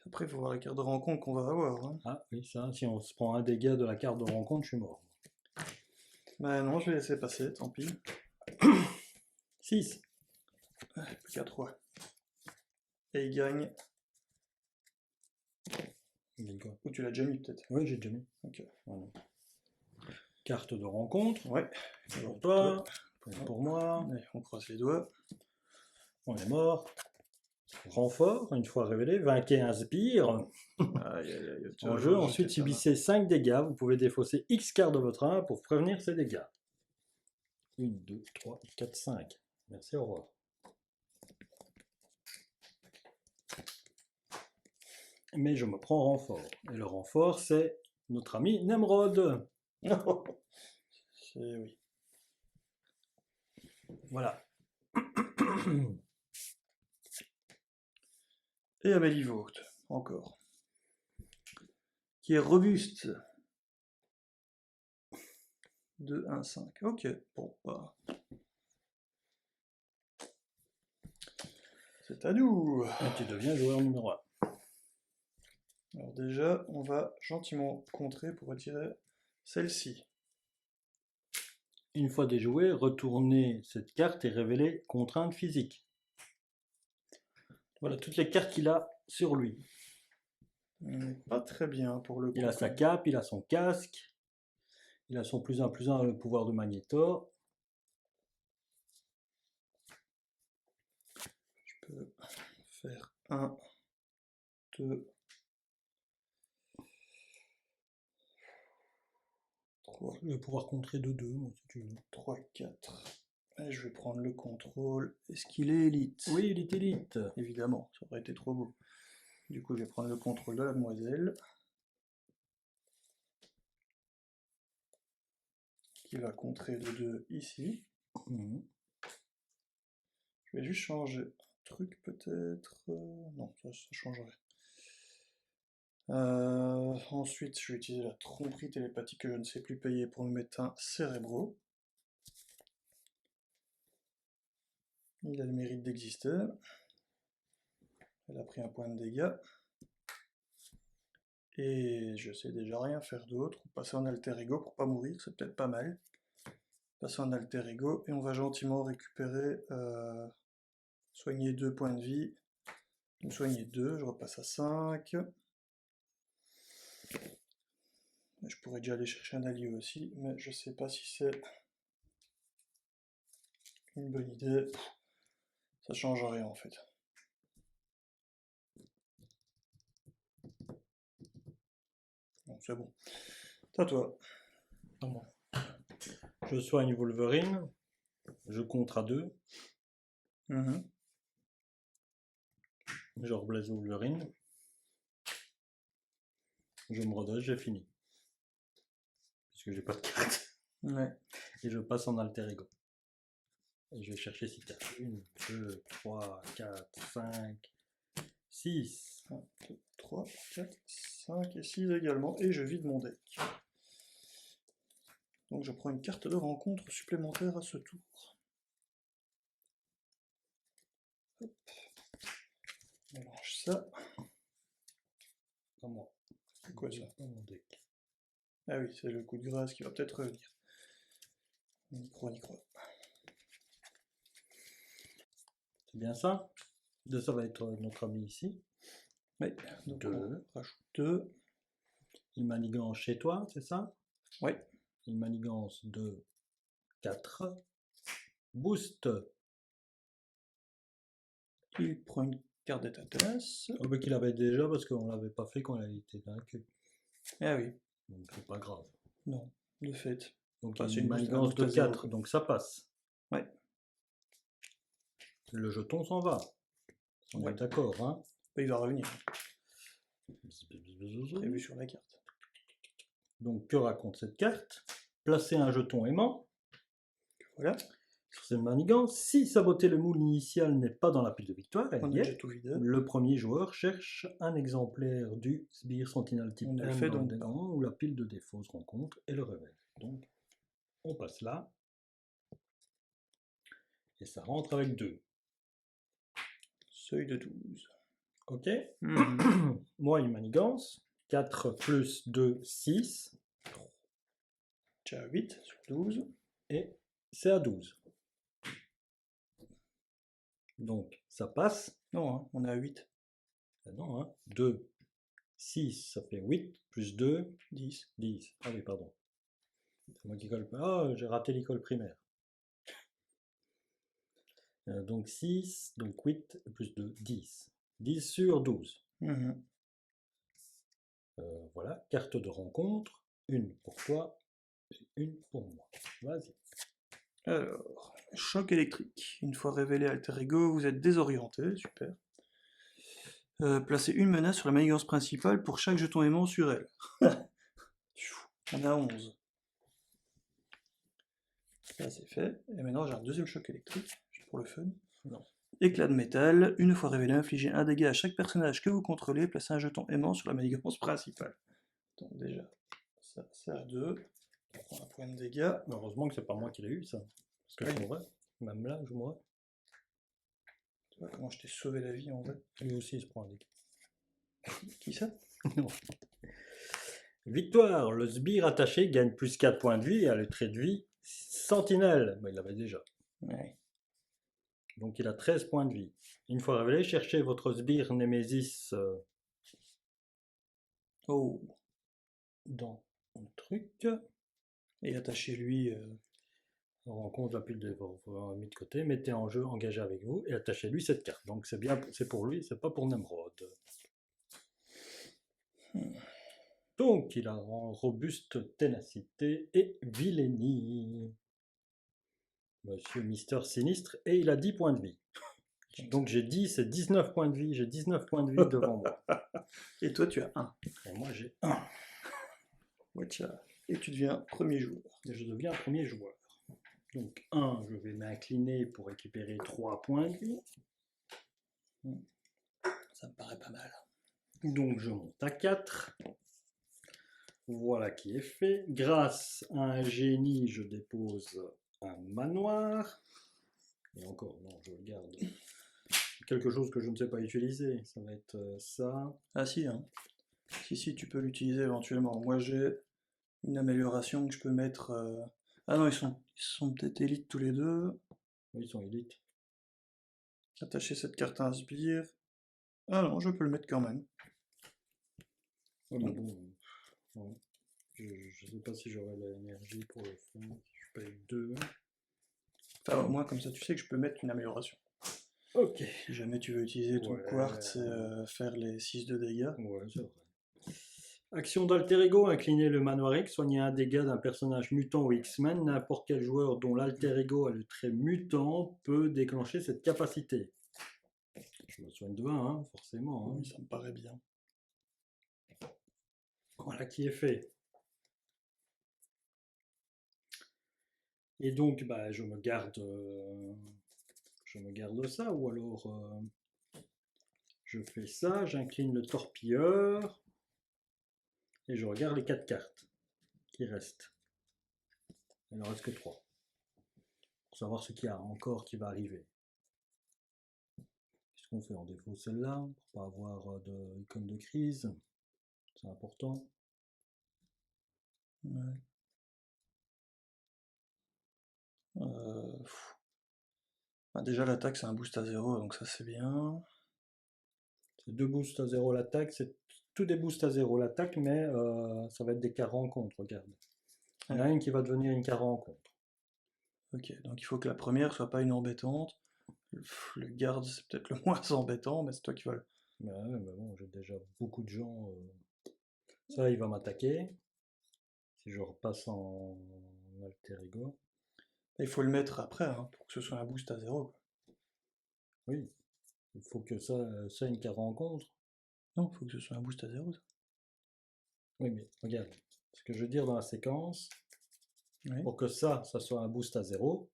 Après, il faut voir la carte de rencontre qu'on va avoir. Hein. Ah oui, ça, si on se prend un dégât de la carte de rencontre, je suis mort. Bah non, je vais laisser passer, tant pis. 6. Plus qu'à 3. Et il gagne. Il gagne quoi? Ou tu l'as déjà mis peut-être. Oui, j'ai déjà mis. Ok. Voilà. Carte de rencontre. Ouais. Pour toi, pour moi. Allez, on croise les doigts. On est mort. Renfort, une fois révélé, vainquez un sbire. Aïe, aïe, aïe. En jeu, ensuite subissez 5 dégâts. Vous pouvez défausser X cartes de votre 1 pour prévenir ces dégâts. 1, 2, 3, 4, 5. Merci, au revoir. Mais je me prends renfort. Et le renfort, c'est notre ami Nemrod. C'est oui. Voilà. Et Amélie Vaught, encore. Qui est robuste. 2, 1, 5. Ok, bon, bah. C'est à nous. Et tu deviens joueur numéro 1. Alors déjà, on va gentiment contrer pour retirer celle-ci. Une fois déjoué, retournez cette carte et révélez contrainte physique. Voilà toutes les cartes qu'il a sur lui. Pas très bien pour le coup. Il a sa cape, il a son casque, il a son +1/+1 le pouvoir de Magneto. Je peux faire 1, 2, 3. Je vais pouvoir contrer de 2, moi, si tu veux. 3, 4. Et je vais prendre le contrôle. Est-ce qu'il est élite? Oui, il est élite. Évidemment, ça aurait été trop beau. Du coup, je vais prendre le contrôle de la demoiselle. Qui va contrer de 2 ici. Mmh. Je vais juste changer un truc peut-être. Non, ça changerait. Ensuite, je vais utiliser la tromperie télépathique que je ne sais plus payer pour me mettre un cérébro. Il a le mérite d'exister. Elle a pris un point de dégâts. Et je sais déjà rien faire d'autre. Passer en alter ego pour pas mourir, c'est peut-être pas mal. Passer en alter ego et on va gentiment récupérer, soigner 2 points de vie. Donc soigner 2, je repasse à 5. Je pourrais déjà aller chercher un allié aussi, mais je sais pas si c'est une bonne idée. Ça change rien en fait. Bon, c'est bon. C'est à toi. Je soigne Wolverine. Je compte à 2. Je reblaze Wolverine. Je me redresse, j'ai fini. Puisque j'ai pas de carte. Ouais. Et je passe en alter ego. Et je vais chercher 6 cartes. 1, 2, 3, 4, 5, 6. 1, 2, 3, 4, 5 et 6 également. Et je vide mon deck. Donc je prends une carte de rencontre supplémentaire à ce tour. Hop. On mélange ça. Pas moi. C'est quoi ça? Pas mon deck. Ah oui, c'est le coup de grâce qui va peut-être revenir. On y croit, on y croit. C'est bien ça? De ça va être notre ami ici. Oui, donc 2. on rajoute 2. Il manigance chez toi, c'est ça? Oui. Il manigance de 4. Boost. Il prend une carte d'état tenace. Oh, bah, qu'il avait déjà parce qu'on l'avait pas fait quand il a été vaincu. Ah oui. Donc c'est pas grave. Non, de fait. Donc Enfin, il y c'est a une un manigance boost à de zéro, 4, quoi. donc ça passe. Ouais. Le jeton s'en va. On Ouais. est d'accord, hein? Il va revenir. Prévu sur la carte. Donc que raconte cette carte? Placer un jeton aimant. Voilà. Sur cette manigance, si saboter le moule initial n'est pas dans la pile de victoire, On a déjà tout vidé. le premier joueur cherche un exemplaire du sbire sentinelle type On a M fait dans le donc dégrant où la pile de défauts se rencontre et le révèle. Donc on passe là. Et ça rentre avec 2. Seuil de 12. Ok. Moi, il manigance. 4 plus 2, 6. Déjà 8 sur 12. Et c'est à 12. Donc, ça passe. Non, hein, on est à 8. Non, hein. 2, 6, ça fait 8. Plus 2, 10. 10. Ah oui, pardon. C'est moi qui colle. Ah, j'ai raté l'école primaire. Donc 6, donc 8, plus 2, 10. 10 sur 12. Voilà, carte de rencontre. Une pour toi et une pour moi. Vas-y. Alors, choc électrique. Une fois révélé Alter Ego, vous êtes désorienté. Super. Placez une menace sur la manigance principale pour chaque jeton aimant sur elle. On a 11. Ça c'est fait. Et maintenant j'ai un deuxième choc électrique, juste pour le fun. Non. Éclat de métal. Une fois révélé, infligez un dégât à chaque personnage que vous contrôlez. Placez un jeton aimant sur la manigance principale. Donc déjà, ça sert à 2. On prend un point de dégâts. Heureusement que c'est pas moi qui l'ai eu, ça. Parce que je mourrais. Même là, je mourrais. Tu vois comment je t'ai sauvé la vie en vrai. Lui aussi, il se prend un dégât. Qui ça? Non. Victoire, le sbire attaché gagne plus 4 points de vie et a le trait de vie sentinelle. Il l'avait déjà. Ouais. Donc il a 13 points de vie. Une fois révélé, cherchez votre sbire Némésis dans le truc. Et attachez-lui. On rencontre la pile de mis de côté, mettez en jeu, engagez avec vous et attachez-lui cette carte. Donc c'est bien, c'est pour lui, c'est pas pour Nemrod. Donc il a en robuste ténacité et vilainie. Monsieur Mister Sinistre, et il a 10 points de vie. Donc j'ai 10 et 19 points de vie, j'ai 19 points de vie devant moi. Et toi tu as 1. Et moi j'ai 1. Watcha. Et tu deviens premier joueur. Et je deviens premier joueur. Donc 1, je vais m'incliner pour récupérer 3 points de vie. Ça me paraît pas mal. Donc je monte à 4. Voilà qui est fait. Grâce à un génie, je dépose un manoir. Et encore, non, je le garde. Quelque chose que je ne sais pas utiliser. Ça va être ça. Ah si, hein. Si, tu peux l'utiliser éventuellement. Moi j'ai une amélioration que je peux mettre... Ah non, ils sont peut-être élites tous les deux. Oui, ils sont élites. Attacher cette carte à un sbire. Ah non, je peux le mettre quand même. Ouais, mais bon, ouais. Je ne sais pas si j'aurai l'énergie pour le faire. Je paye 2. Enfin, au moins comme ça tu sais que je peux mettre une amélioration. Ok. Si jamais tu veux utiliser ton Ouais. quartz et faire les 6 de dégâts. Ouais, c'est vrai. Action d'alter ego, incliner le manoir X, soigner un dégât d'un personnage mutant ou X-Men. N'importe quel joueur dont l'alter ego a le trait mutant peut déclencher cette capacité. Je me soigne de 1, hein, forcément. Hein. Oui, ça me paraît bien. Voilà qui est fait. Et donc, bah, je me garde ça, ou alors je fais ça, j'incline le torpilleur, et je regarde les 4 cartes qui restent. Il n'en reste que 3. Pour savoir ce qu'il y a encore qui va arriver. Qu'est-ce qu'on fait? On défaut celle-là, pour pas avoir de icône de crise. C'est important. Ouais. Ah, déjà l'attaque c'est un boost à 0, donc ça c'est bien. C'est 2 boosts à 0 l'attaque, c'est tout des boosts à 0 l'attaque, mais ça va être des cas rencontres, regarde. Il y en a une qui va devenir une cas rencontre. Ok, donc il faut que la première soit pas une embêtante. Le garde c'est peut-être le moins embêtant, mais c'est toi qui vas le... Mais ouais, mais bon, j'ai déjà beaucoup de gens. Ça, il va m'attaquer. Si je repasse en alter ego. Il faut le mettre après, hein, pour que ce soit un boost à 0, quoi. Oui, il faut que ça une cas rencontre. Non, il faut que ce soit un boost à 0, ça. Oui, mais regarde, ce que je veux dire dans la séquence, Oui. pour que ça soit un boost à 0,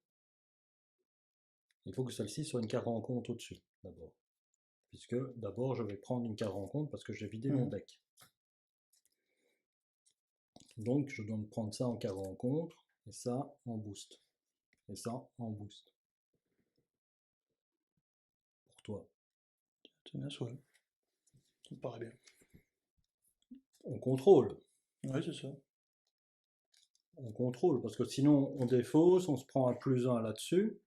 il faut que celle-ci soit une carte rencontre au-dessus, d'abord. Puisque d'abord, je vais prendre une carte rencontre parce que j'ai vidé mon deck. Donc, je dois me prendre ça en carte rencontre, et ça en boost. Et ça en boost. Pour toi. Tenace, ouais. Ça me paraît bien. On contrôle. Ouais, c'est ça. On contrôle, parce que sinon, on défausse, on se prend un +1 là-dessus.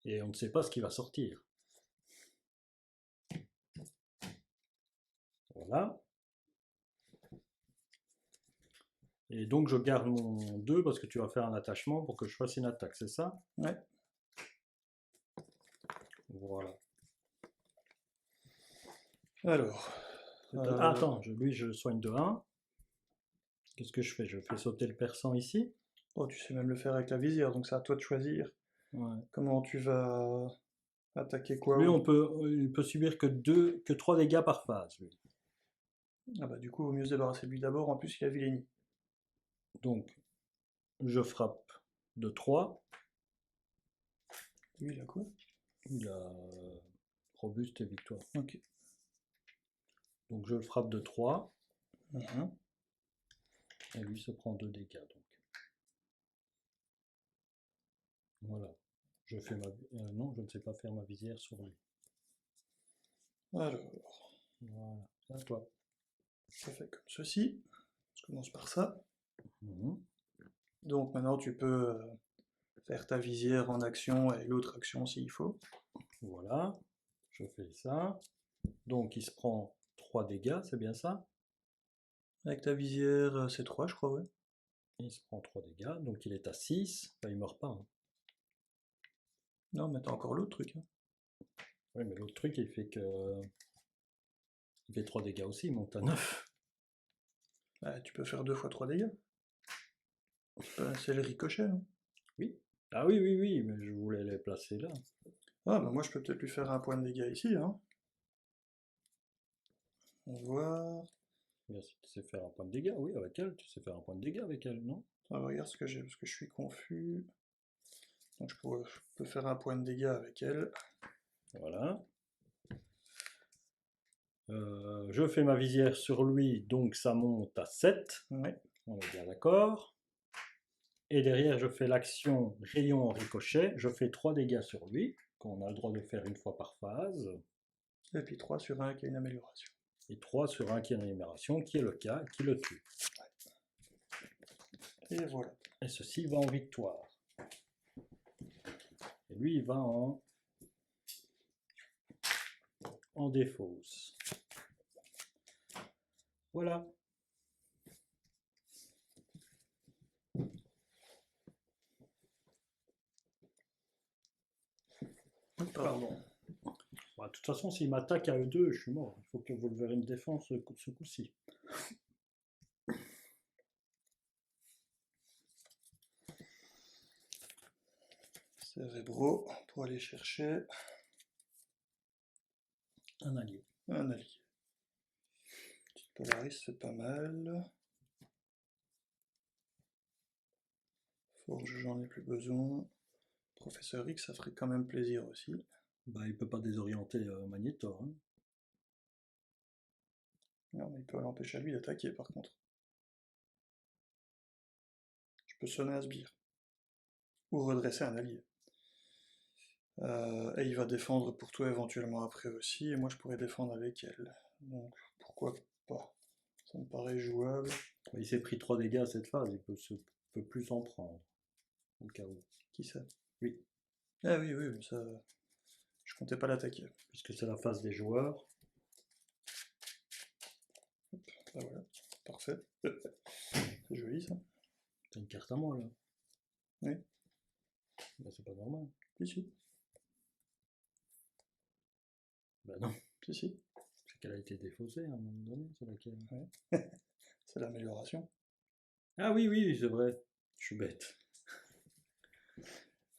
Et on ne sait pas ce qui va sortir. Voilà. Et donc je garde mon 2 parce que tu vas faire un attachement pour que je fasse une attaque, c'est ça? Ouais. Voilà. Alors. Ah, attends, lui je soigne de 1. Qu'est-ce que je fais? Je fais sauter le persan ici. Oh, tu sais même le faire avec la visière, donc c'est à toi de choisir Ouais. comment tu vas attaquer quoi. Lui, il peut subir que 3 dégâts par phase. Lui. Ah bah du coup, il vaut mieux se débarrasser de lui d'abord, en plus il a vilainie. Donc, je frappe de 3. Lui, il a quoi? Il a robuste et victoire. Ok. Donc je le frappe de 3. Mhm. Et lui se prend 2 dégâts. Donc. Voilà. Je fais non, je ne sais pas faire ma visière sur lui. Alors, Voilà. À toi. ça fait comme ceci. Je commence par ça. Mhm. Donc maintenant tu peux faire ta visière en action et l'autre action s'il faut. Voilà. Je fais ça. Donc il se prend 3 dégâts, c'est bien ça? Avec ta visière, c'est 3 je crois, ouais. Il se prend 3 dégâts, donc il est à 6. Enfin, il meurt pas. Hein. Non, mais t'as encore l'autre truc. Hein. Oui, mais l'autre truc, il fait 3 dégâts aussi, il monte à 9. Bah, tu peux faire 2 fois 3 dégâts. C'est le ricochet. Hein. Oui. Ah oui, oui, oui, mais je voulais les placer là. Ah, bah moi je peux peut-être lui faire un point de dégâts ici. Hein. On va voir. Bien, si tu sais faire un point de dégâts, oui, avec elle, tu sais faire un point de dégâts avec elle, non? Ah, regarde ce que j'ai, parce que je suis confus. Donc je peux faire un point de dégâts avec elle. Voilà. Je fais ma visière sur lui, donc ça monte à 7. Ouais. On est bien d'accord. Et derrière, je fais l'action rayon en ricochet. Je fais 3 dégâts sur lui, qu'on a le droit de faire une fois par phase. Et puis 3 sur 1 qui a une amélioration. Et 3 sur un qui est en énumération, qui est le cas, qui le tue. Et voilà. Et ceci va en victoire. Et lui, il va en défausse. Voilà. Pardon. Bah, de toute façon, s'il m'attaque à eux deux, je suis mort. Il faut que vous levez une défense ce coup-ci. Cérébro pour aller chercher Un allié. un allié. Petite Polaris, c'est pas mal. Forge, j'en ai plus besoin. Professeur X, ça ferait quand même plaisir aussi. Bah, il peut pas désorienter Magneto. Hein. Non, mais il peut l'empêcher à lui d'attaquer par contre. Je peux sonner un sbire. Ou redresser un allié. Et il va défendre pour toi éventuellement après aussi, et moi je pourrais défendre avec elle. Donc pourquoi pas. Ça me paraît jouable. Il s'est pris 3 dégâts à cette phase, il peut plus en prendre. Au cas où. Qui ça? Oui. Ah oui, oui, mais ça. Je comptais pas l'attaquer. Puisque c'est la phase des joueurs. Ah voilà, parfait. C'est joli ça. T'as une carte à moi là. Oui. Bah, c'est pas normal. Si, si. Bah non. Si, si. C'est qu'elle a été défaussée à un moment donné, c'est laquelle? Ouais. C'est l'amélioration. Ah oui, oui, c'est vrai. Je suis bête.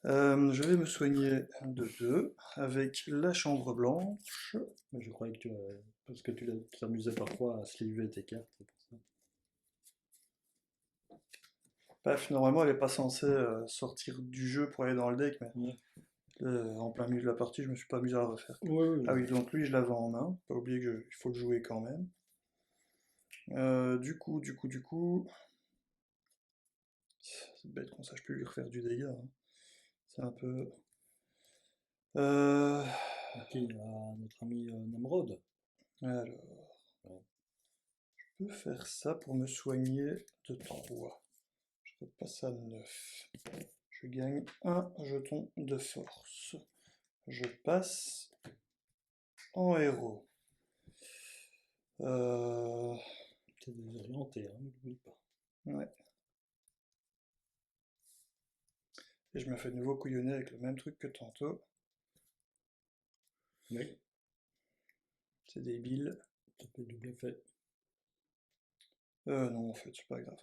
Je vais me soigner de 2 avec la chambre blanche. Mais je croyais que tu avais... Parce que tu t'amusais parfois à sliver tes cartes, c'est pour ça. Paf, normalement elle est pas censée sortir du jeu pour aller dans le deck, mais Ouais. en plein milieu de la partie, je me suis pas amusé à le refaire. Ouais, ouais, Ah oui, donc lui je l'avais en main, pas oublier qu'il faut le jouer quand même. Du coup, c'est bête qu'on sache plus lui refaire du dégât. Hein. C'est un peu. Ok, à notre ami Nemrod. Alors, je peux faire ça pour me soigner de 3. Je repasse à 9. Je gagne un jeton de force. Je passe en héros. T'es désorienté, hein, n'oublie pas. Ouais. Et je me fais de nouveau couillonner avec le même truc que tantôt. Oui. C'est débile. Ça peut double effet. Non, en fait, c'est pas grave.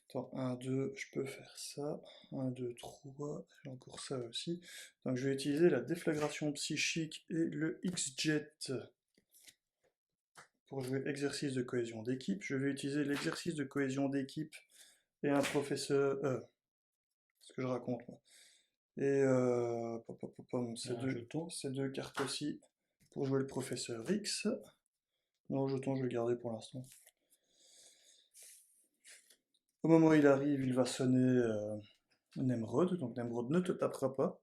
Attends, 1, 2, je peux faire ça. 1, 2, 3, j'ai encore ça aussi. Donc je vais utiliser la déflagration psychique et le X-Jet pour jouer exercice de cohésion d'équipe. Je vais utiliser l'exercice de cohésion d'équipe et un professeur... ce que je raconte, moi. Et ces deux cartes aussi pour jouer le professeur X. Non, le jeton, je vais le garder pour l'instant. Au moment où il arrive, il va sonner Nemrod, donc Nemrod ne te tapera pas.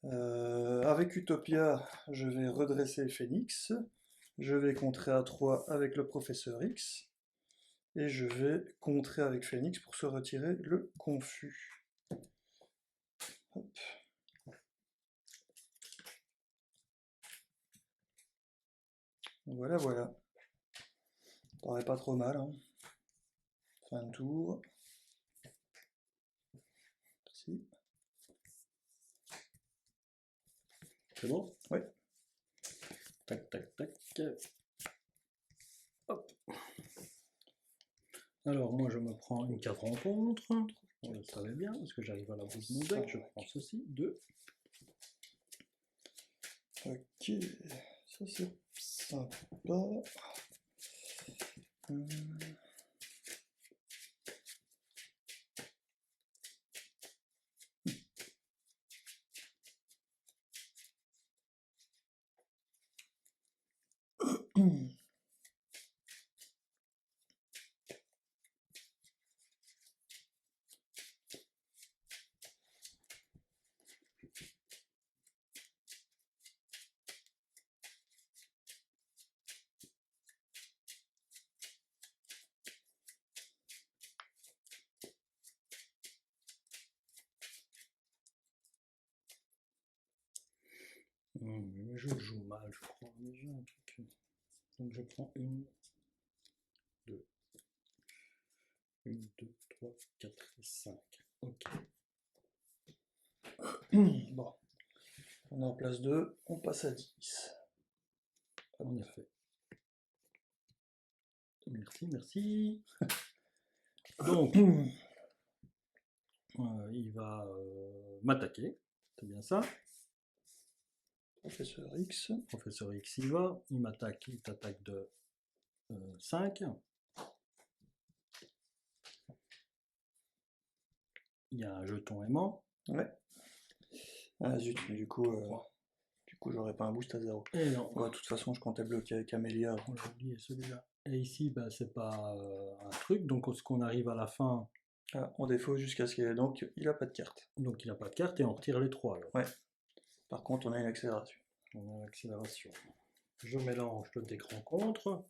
Avec Utopia, je vais redresser Phoenix. Je vais contrer à 3 avec le professeur X. Et je vais contrer avec Phoenix pour se retirer le confus. Hop. Voilà, voilà. Ça paraît pas trop mal. Hein. Fin de tour. Merci. C'est bon? Oui. Tac, tac, tac. Hop. Alors, moi, je me prends une carte rencontre. On le savait bien, parce que j'arrive à la bout de mon deck. Je prends ceci, 2. Ok, ça c'est sympa. Mais je joue mal, je crois. Déjà un truc. Donc je prends 1, 2, 3, 4 et 5. Ok. Bon. On en place 2, on passe à 10. En effet. Merci, merci. Donc, il va m'attaquer. C'est bien ça. Professeur X. Professeur X y va. Il m'attaque. Il t'attaque de 5. Il y a un jeton aimant. Ouais. Ah zut, mais du coup j'aurais pas un boost à 0. Et non. Ouais, de toute façon, je comptais bloquer avec Amélia. On l'a oublié celui-là. Et ici, bah, c'est pas un truc. Donc, ce qu'on arrive à la fin. Ah, on défaut jusqu'à ce qu'il ait. Donc, il a pas de carte. Donc, il n'a pas de carte et on retire les 3. Alors. Ouais. Par contre, on a une accélération. On a l'accélération. Je mélange le deck rencontre.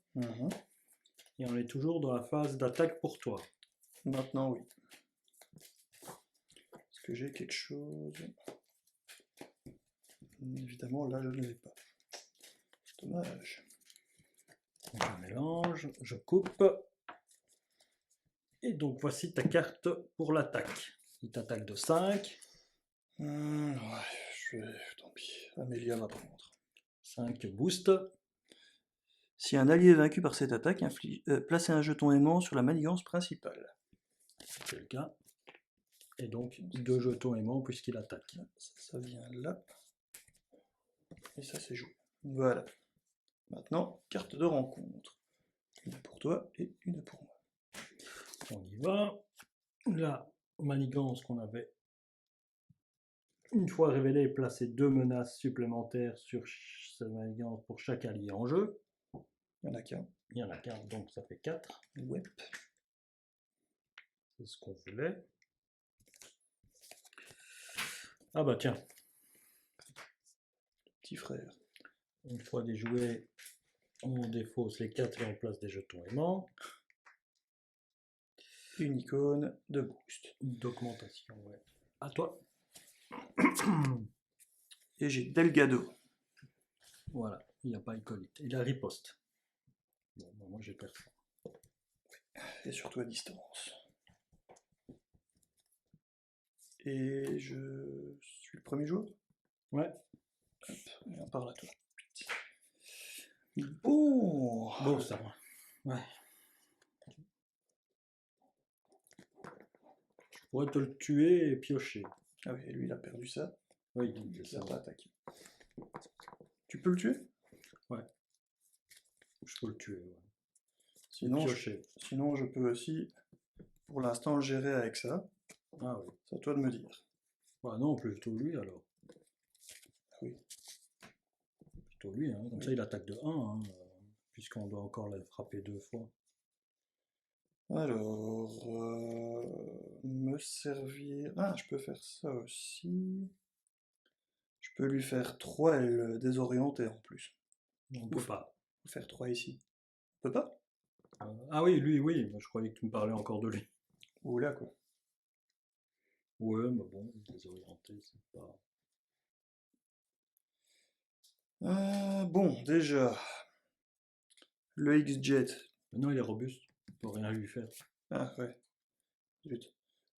Et on est toujours dans la phase d'attaque pour toi. Maintenant, oui. Est-ce que j'ai quelque chose? Évidemment, là, je ne l'ai pas. Dommage. Je mélange, je coupe. Et donc, voici ta carte pour l'attaque. Il t'attaque de 5. Ouais, tant pis. Amélia va prendre. 5 boost. Si un allié est vaincu par cette attaque, placez un jeton aimant sur la manigance principale. C'est le cas. Et donc, 2 jetons aimants puisqu'il attaque. Ça vient là. Et ça, c'est joué. Voilà. Maintenant, carte de rencontre. Une pour toi et une pour moi. On y va. La manigance qu'on avait une fois révélée, placer 2 menaces supplémentaires sur cette manigance pour chaque allié en jeu. Il n'y en a qu'un. Il y en a qu'un, donc ça fait 4. Ouais. C'est ce qu'on voulait. Ah bah tiens. Petit frère. Une fois déjoué, on défausse les 4 et on place des jetons aimants. Une icône de boost. D'augmentation, ouais. À toi. Et j'ai Delgado. Voilà, il n'y a pas iconite. Il a riposte. Bon, bah, moi j'ai personne. Et surtout à distance. Et je suis le premier joueur. Ouais. Hop, viens par là, toi. Bon. Bon, ça va. Ouais. Je pourrais te le tuer et piocher. Ah oui, lui il a perdu ça. Oui, Il n'a pas attaqué. Tu peux le tuer? Ouais. Je peux le tuer. Ouais. Sinon, piocher. Sinon, je peux aussi, pour l'instant, le gérer avec ça. Ah oui. C'est à toi de me dire. Bah non, plutôt lui alors. Oui. Plutôt lui, hein. Comme ça il attaque de 1, hein, puisqu'on doit encore la frapper 2 fois. Alors, me servir... Ah, je peux faire ça aussi. Je peux lui faire 3 ailes désorientées en plus. On peut pas. Faire 3 ici. On peut pas? Ah oui, lui, oui. Je croyais que tu me parlais encore de lui. Ou là, quoi. Ouais, mais bon, désorienté, c'est pas... Bon, déjà, le X-Jet. Maintenant, il est robuste. On peut rien lui faire. Ah, ouais. Zut.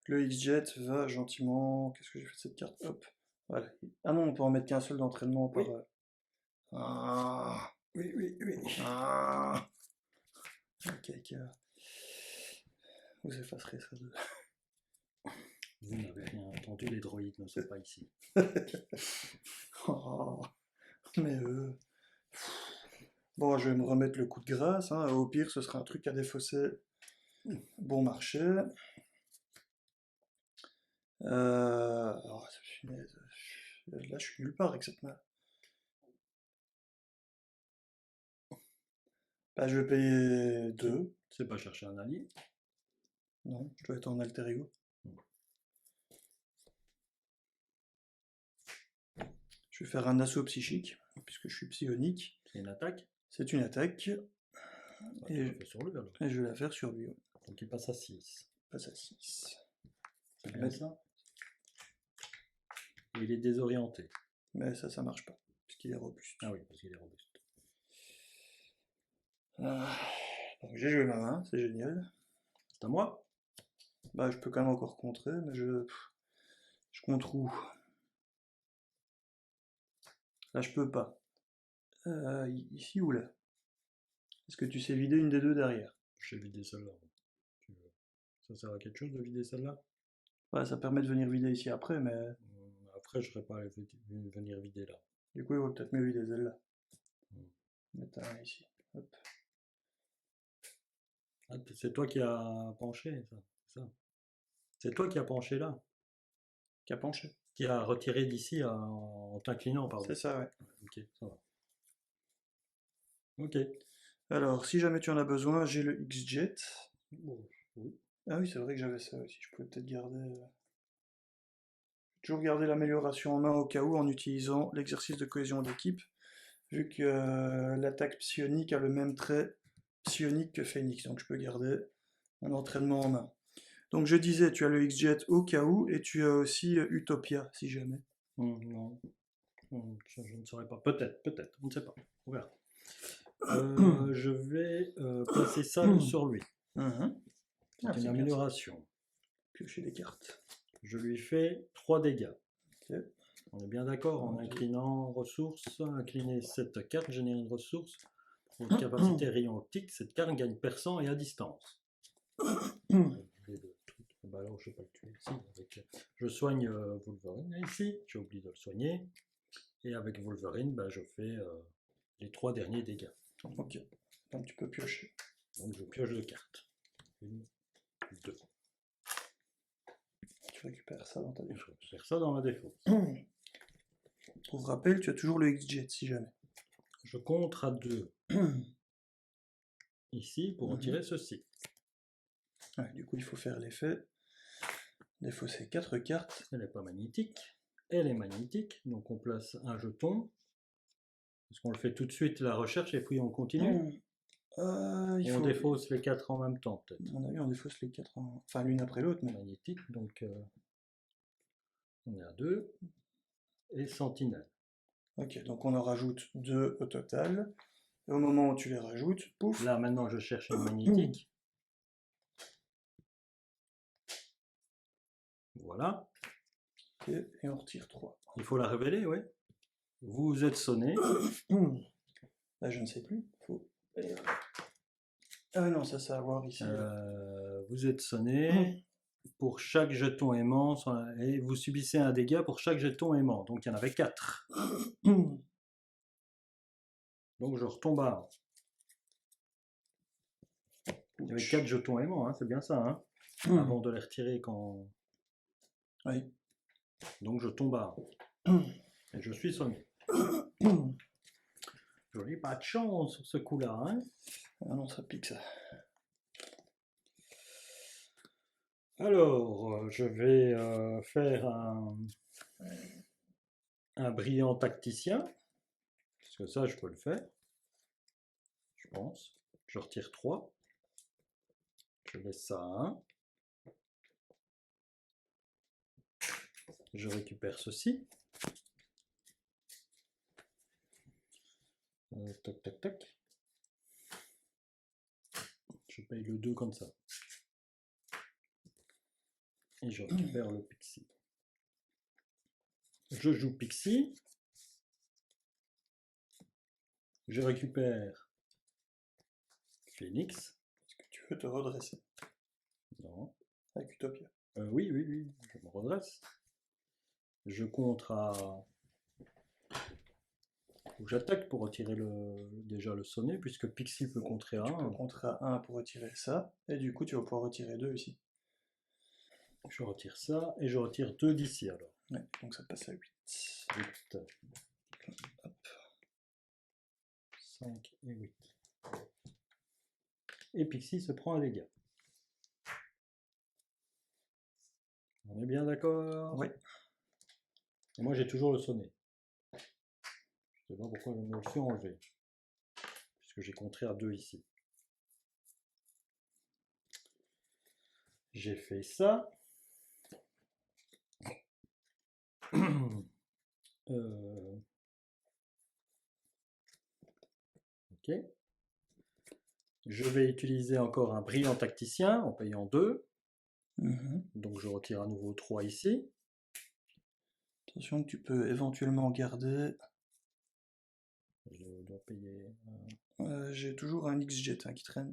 Le X-Jet va gentiment... Qu'est-ce que j'ai fait de cette carte? Hop. Voilà. Ah non, on peut en mettre qu'un seul d'entraînement par... Oui. Ah. Oui, oui, oui. Ah. Ok. Vous effacerez ça de... Vous n'avez rien entendu, les droïdes ne sont pas ici. Oh. Mais bon, je vais me remettre le coup de grâce, hein. Au pire, ce sera un truc à défausser. Bon marché. Oh, punaise. Là, je suis nulle part avec cette main. Bah, je vais payer 2. C'est pas chercher un allié. Non, je dois être en alter ego. Je vais faire un assaut psychique, puisque je suis psionique. C'est une attaque. C'est une attaque. Bah, Et, tu le fais sur lui alors. et je vais la faire sur lui. Ouais. Donc il passe à 6. Passe à 6. C'est bien ça. Et il est désorienté. Mais ça marche pas. puisqu'il est robuste. Ah oui, parce qu'il est robuste. Donc j'ai joué ma main, c'est génial. C'est à moi? Bah, je peux quand même encore contrer, mais je contre où? Là, je peux pas. Ici ou là? Est-ce que tu sais vider une des deux derrière? Je vais vider celle-là. Tu veux. Ça sert à quelque chose de vider celle-là? Ouais, ça permet de venir vider ici après, mais Après, je ne serais pas allé venir vider là. du coup, il vaut peut-être mieux vider celle-là. Hmm. Mettre un ici. Hop. Ah, c'est toi qui as penché, ça. C'est ça. C'est toi qui as penché là. Qui a penché. Qui a retiré d'ici en t'inclinant, pardon. C'est ça, ouais. Ok, ça va. Ok. Alors, si jamais tu en as besoin, j'ai le X-Jet. Bon, oui. Ah oui, c'est vrai que j'avais ça aussi. Je pouvais peut-être garder. Toujours garder l'amélioration en main au cas où en utilisant l'exercice de cohésion d'équipe, vu que l'attaque psionique a le même trait psionique que Phoenix. Donc je peux garder mon entraînement en main. Donc je disais, tu as le X-Jet au cas où, et tu as aussi Utopia, si jamais. Non. Je ne saurais pas. Peut-être. On ne sait pas. On verra. Je vais placer ça sur lui. Mhm. C'est Ah, une c'est bien ça. amélioration. Piocher des cartes. Je lui fais 3 dégâts. Ok. On est bien d'accord, en Ok. inclinant ressources, incliner cette carte, générer une ressource. Pour une capacité rayon optique, cette carte gagne perçant et à distance. Bah alors, je ne vais pas le tuer ici. Je soigne Wolverine ici, j'ai oublié de le soigner. Et avec Wolverine, bah, je fais les 3 derniers dégâts. Ok. Donc tu peux piocher. Donc je pioche 2 cartes. 1, 2. Tu récupères ça dans ta Je défense. récupère ça dans ma défausse. Pour rappel, tu as toujours le X-Jet, si jamais. Je contre à 2 ici pour retirer ceci. Ouais, du coup, il faut faire l'effet. Défausser 4 cartes. Elle n'est pas magnétique. Elle est magnétique. Donc on place un jeton. Est-ce qu'on le fait tout de suite la recherche et puis on continue? Il On faut... défausse les 4 en même temps peut-être. On a vu, on défausse les 4 enfin l'une après l'autre, mais Magnétique, donc on est à 2. Et sentinelle. ok, donc on en rajoute 2 au total. Et au moment où tu les rajoutes, pouf. Là maintenant je cherche une magnétique. Voilà. Ok, et on retire 3. Il faut la révéler, oui. Vous êtes sonné. Là, je ne sais plus. Faut... Ah non, ça a à voir ici. Vous êtes sonné. Pour chaque jeton aimant, et vous subissez un dégât pour chaque jeton aimant. Donc il y en avait 4. Donc je retombe à 1. Il y avait 4 jetons aimants, hein, c'est bien ça, hein, avant de les retirer quand... Oui. Donc je tombe à 1. Et je suis sonné. Joli, pas de chance sur ce coup-là. Hein. Ah non, ça pique ça. Alors, je vais faire un brillant tacticien. Parce que ça, je peux le faire. Je pense. Je retire 3. Je laisse ça à 1. Je récupère ceci. Tac, tac, tac. Je paye le 2 comme ça. Et je récupère le Pixie. Je joue Pixie. Je récupère Phoenix. Est-ce que tu veux te redresser? Non. Avec Utopia. Oui, je me redresse. Je contre à... J'attaque pour retirer déjà le sonnet, puisque Pixie peut contrer à 1. Tu peux contrer à 1 pour retirer ça, et du coup tu vas pouvoir retirer 2 ici. Je retire ça, et je retire 2 d'ici alors. Ouais, donc ça passe à 8. 8. Hop. 5 et 8. Et Pixie se prend un dégât. On est bien d'accord? Oui. Et moi j'ai toujours le sonnet. Je ne sais pas pourquoi je me le suis enlevé. Puisque j'ai contré à 2 ici. J'ai fait ça. Ok. Je vais utiliser encore un brillant tacticien en payant 2. Mhm. Donc je retire à nouveau 3 ici. Attention que tu peux éventuellement garder. Je dois payer. J'ai toujours un X-Jet qui traîne.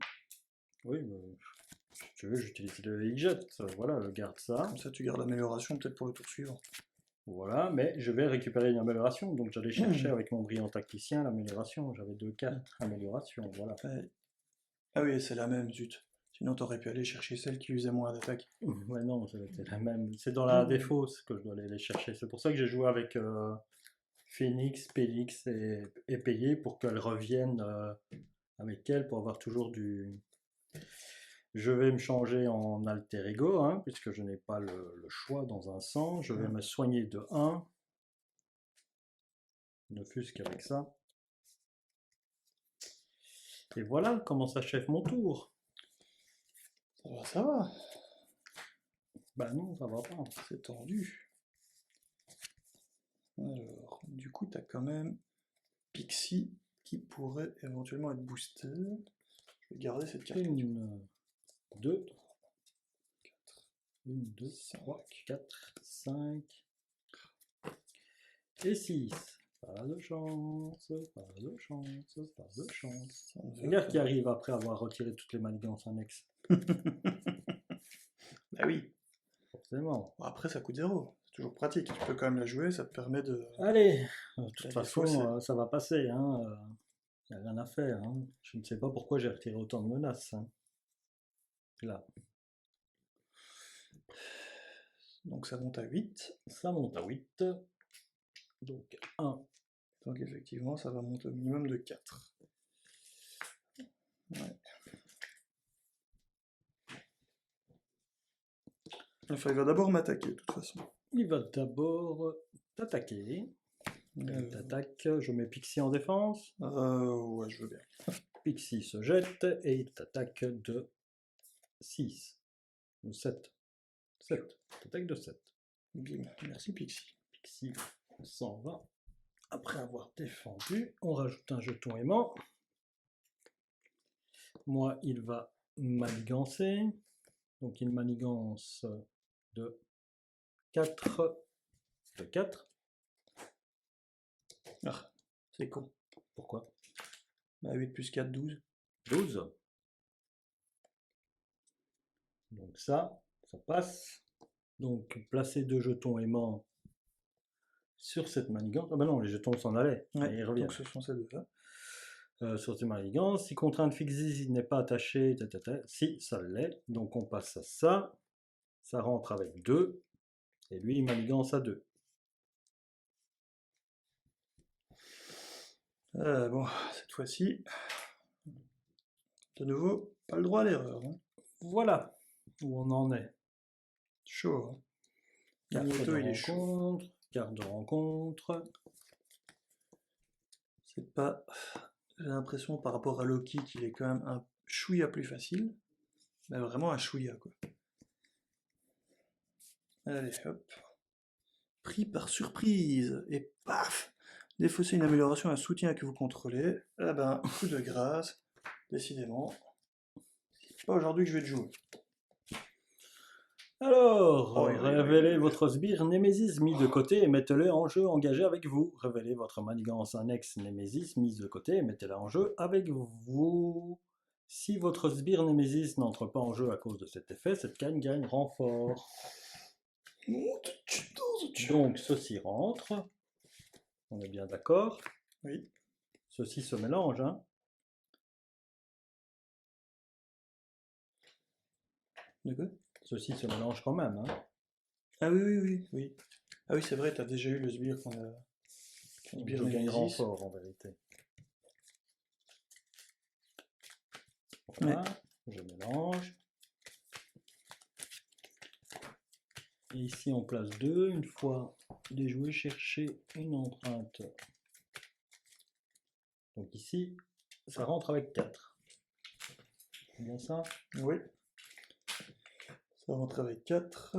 Oui, si tu veux, j'utilise le X-Jet. Voilà, je garde ça. Comme ça, tu gardes l'amélioration peut-être pour le tour suivant. Voilà, mais je vais récupérer une amélioration. Donc j'allais chercher avec mon brillant tacticien l'amélioration. J'avais 2 cartes amélioration. Voilà. Ouais. Ah oui, c'est la même, zut. Sinon, t'aurais pu aller chercher celle qui usait moins d'attaque. Ouais, non, c'était la même. C'est dans la défausse que je dois aller les chercher. C'est pour ça que j'ai joué avec Phoenix, Pélix et Payé pour qu'elles reviennent avec elle pour avoir toujours du. Je vais me changer en alter ego, hein, puisque je n'ai pas le choix dans un sens. Je vais me soigner de 1. Ne fût-ce qu'avec ça. Et voilà comment s'achève mon tour. Ça va. Bah non, ça va pas. C'est tendu. Alors, du coup, t'as quand même Pixie qui pourrait éventuellement être boosté. Je vais garder cette carte. 1, 2, 1, 2, 3, 4, 5 et 6. Pas de chance, pas de chance, pas de chance. Regarde qui arrive après avoir retiré toutes les manigances annexes. Bah oui. Forcément. Bon, après, ça coûte 0. C'est toujours pratique. Tu peux quand même la jouer, ça te permet de. Allez, de toute La façon, défausser. ça va passer. Hein. Il n'y a rien à faire. Hein. Je ne sais pas pourquoi j'ai retiré autant de menaces. Hein. Là. Donc ça monte à 8. Ça monte à 8. Donc 1. Donc effectivement, ça va monter au minimum de 4. Ouais. Enfin, il va d'abord m'attaquer, de toute façon. Il va d'abord t'attaquer. Il t'attaque. Je mets Pixie en défense. Ouais, je veux bien. Pixie se jette et il t'attaque de 6. De 7. 7. T'attaque de 7. Bim. Merci Pixie. Pixie s'en va. Après avoir défendu, on rajoute un jeton aimant. Moi, il va manigancer. Donc il manigance de 4. De 4. Ah, c'est con. Pourquoi? Bah 8 plus 4, 12. 12. Donc ça passe. Donc placer 2 jetons aimants sur cette manigance. Ah bah non, les jetons s'en allaient. Ouais, Et ils reviennent. donc ce sont ces deux-là. Sur cette manigance, si contrainte fixe il n'est pas attaché, si ça l'est, donc on passe à ça. Ça rentre avec 2. Et lui, il manigance à 2. Bon, cette fois-ci, de nouveau, pas le droit à l'erreur. Hein. Voilà où on en est. Chaud. Hein. Carte Magneto, de il est chaud. rencontre, carte de rencontre. C'est pas. J'ai l'impression par rapport à Loki qu'il est quand même un chouïa plus facile. Mais vraiment un chouïa, quoi. Allez, hop. Pris par surprise. Et paf! Défausser une amélioration à un soutien que vous contrôlez. Eh ben, coup de grâce. Décidément. C'est pas aujourd'hui que je vais te jouer. Alors, Oh, oui, révélez oui. votre sbire Némésis mis de côté et mettez-le en jeu engagé avec vous. Révélez votre manigance annexe Némésis mise de côté et mettez-la en jeu avec vous. Si votre sbire Némésis n'entre pas en jeu à cause de cet effet, cette canne gagne renfort. Donc, ceci rentre. On est bien d'accord? Oui. Ceci se mélange, hein? De quoi? Ceci se mélange quand même, hein? Ah oui. Ah oui, c'est vrai, t'as déjà eu le sbire qu'on a. Donc, je gagne renfort en vérité. Voilà, je mélange. Et ici on place 2. Une fois déjoué, chercher une empreinte. Donc ici, ça rentre avec 4. C'est bien ça? Oui. Ça rentre avec 4.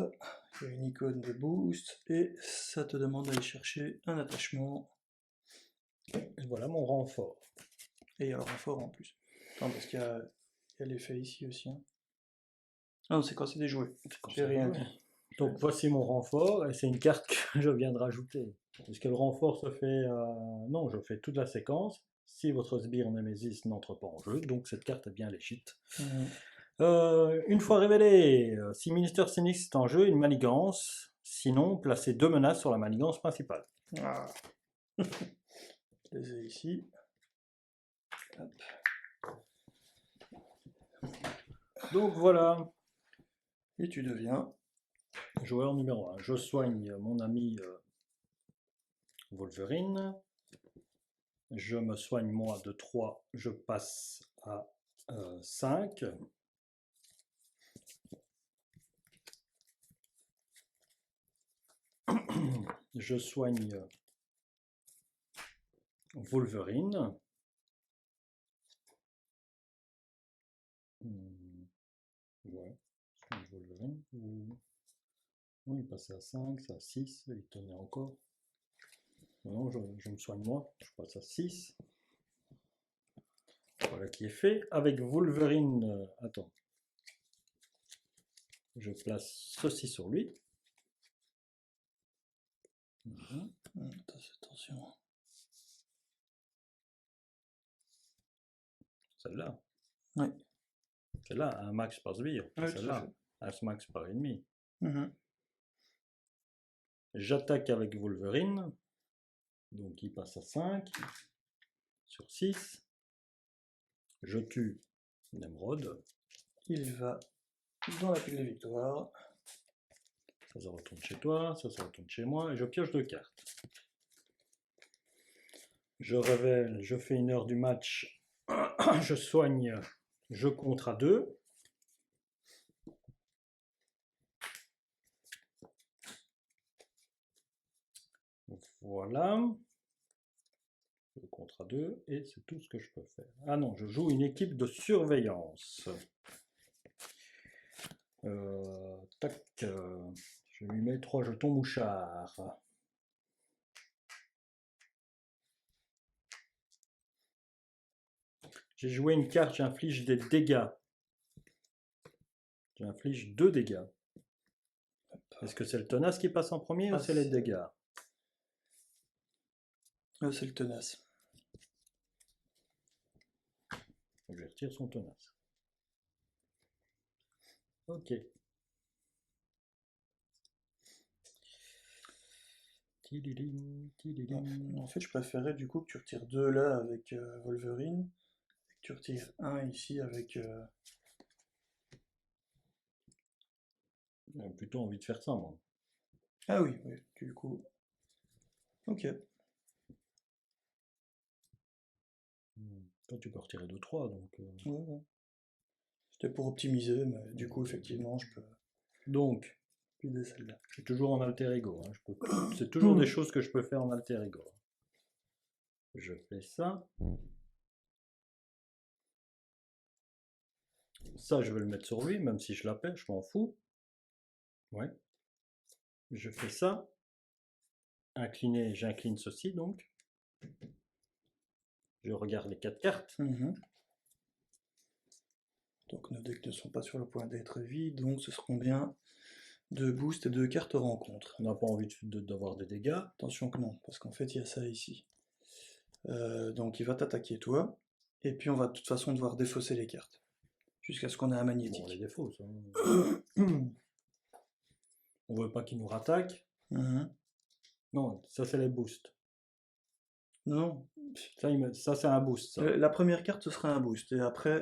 Il y a une icône de boost. Et ça te demande d'aller chercher un attachement. Et voilà mon renfort. Et il y a le renfort en plus. Non, parce qu'il y a l'effet ici aussi. Hein. Ah non, c'est quand c'est déjoué. Quand J'ai c'est rien joué. dit. Donc voici mon renfort, et c'est une carte que je viens de rajouter. Est-ce que le renfort se fait... Non, je fais toute la séquence. Si votre sbire Nemesis n'entre pas en jeu, donc cette carte est bien légite. Une fois révélé, si Minister Sinistre est en jeu, une manigance. Sinon, placez 2 menaces sur la manigance principale. Ah. Je les ai ici. Hop. Donc voilà, Et tu deviens. joueur numéro 1. Je soigne mon ami Wolverine. Je me soigne moi de 3. Je passe à 5. Je soigne Wolverine. Ouais, je soigne Wolverine. Non, il passait à 5, c'est à 6, il tenait encore. Non, je me soigne moi, je passe à 6. Voilà qui est fait. Avec Wolverine, attends. Je place ceci sur lui. Attention. Celle-là. Oui. Celle-là, un max par sbire. Oui, Celle-là, un max par ennemi. Mhm. J'attaque avec Wolverine. Donc il passe à 5 sur 6. Je tue Nemrod. Il va dans la pile de victoire. Ça retourne chez toi, ça retourne chez moi, et je pioche 2 cartes. Je révèle, je fais une heure du match, je soigne, je contre à 2. Voilà. Je contre à 2, et c'est tout ce que je peux faire. Ah non, je joue une équipe de surveillance. Tac, je lui mets 3 jetons mouchards. J'ai joué une carte, j'inflige des dégâts. J'inflige 2 dégâts. Est-ce que c'est le tenace qui passe en premier ou c'est les dégâts? C'est le tenace. Je vais retirer son tenace. Ok. En fait, je préférais du coup que tu retires 2 là avec Wolverine, et que tu retires 1 ici avec. J'ai plutôt envie de faire ça, moi. Ah oui, oui, du coup. Ok. Toi, tu peux retirer 2-3, donc... Ouais. C'était pour optimiser, mais du coup, effectivement, je peux Donc, vider celle-là. je suis toujours en alter ego. Hein. C'est toujours des choses que je peux faire en alter ego. Je fais ça. Ça, je vais le mettre sur lui, même si je l'appelle, je m'en fous. Ouais. Je fais ça. Incliné, j'incline ceci, donc. Je regarde les 4 cartes. Donc nos decks ne sont pas sur le point d'être vides, donc ce seront bien 2 boosts et 2 cartes rencontre. On n'a pas envie d'avoir des dégâts. Attention que non, parce qu'en fait il y a ça ici. Donc il va t'attaquer toi, et puis on va de toute façon devoir défausser les cartes, jusqu'à ce qu'on ait un magnétique. Bon, on les défausse. On veut pas qu'il nous rattaque. Non, ça c'est les boosts. Non. Ça c'est un boost. Ça. La première carte ce sera un boost, et après,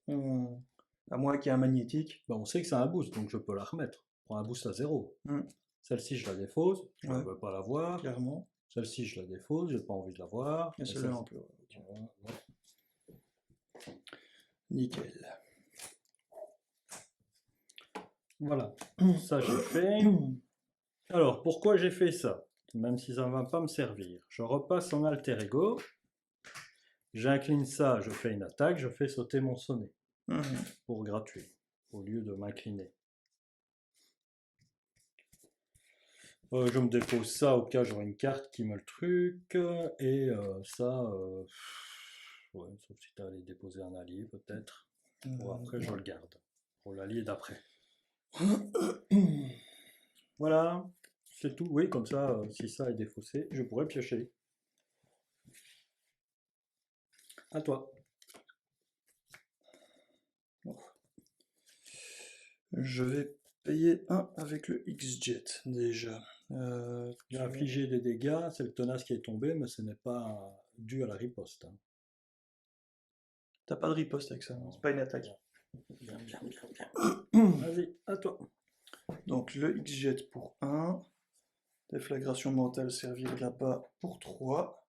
à moins qu'il y ait un magnétique. Ben, on sait que c'est un boost, donc je peux la remettre. Je prends un boost à 0. Celle-ci je la défausse, je ne veux pas la voir. Clairement. Celle-ci je la défausse, j'ai pas envie de la voir. Et celle-là on peut. Nickel. Voilà, ça j'ai fait. Alors, pourquoi j'ai fait ça? Même si ça ne va pas me servir. Je repasse en alter ego. J'incline ça, je fais une attaque, je fais sauter mon sonnet. Pour gratuit, au lieu de m'incliner. Je me dépose ça au cas j'aurai une carte qui me le truc. Et ça... Ouais, sauf si tu as allé déposer un allié, peut-être. Euh, Bon, après, je le garde. Pour l'allié d'après. Voilà, c'est tout. Oui, comme ça, si ça est défaussé, je pourrais piocher. À toi. Je vais payer 1 avec le X-Jet déjà. J'ai infligé des dégâts, c'est le tenace qui est tombé, mais ce n'est pas dû à la riposte. Hein. T'as pas de riposte avec ça, c'est pas une attaque. Bien. Vas-y, à toi. Donc le X-Jet pour 1. Déflagration mentale servir d'appât pour 3.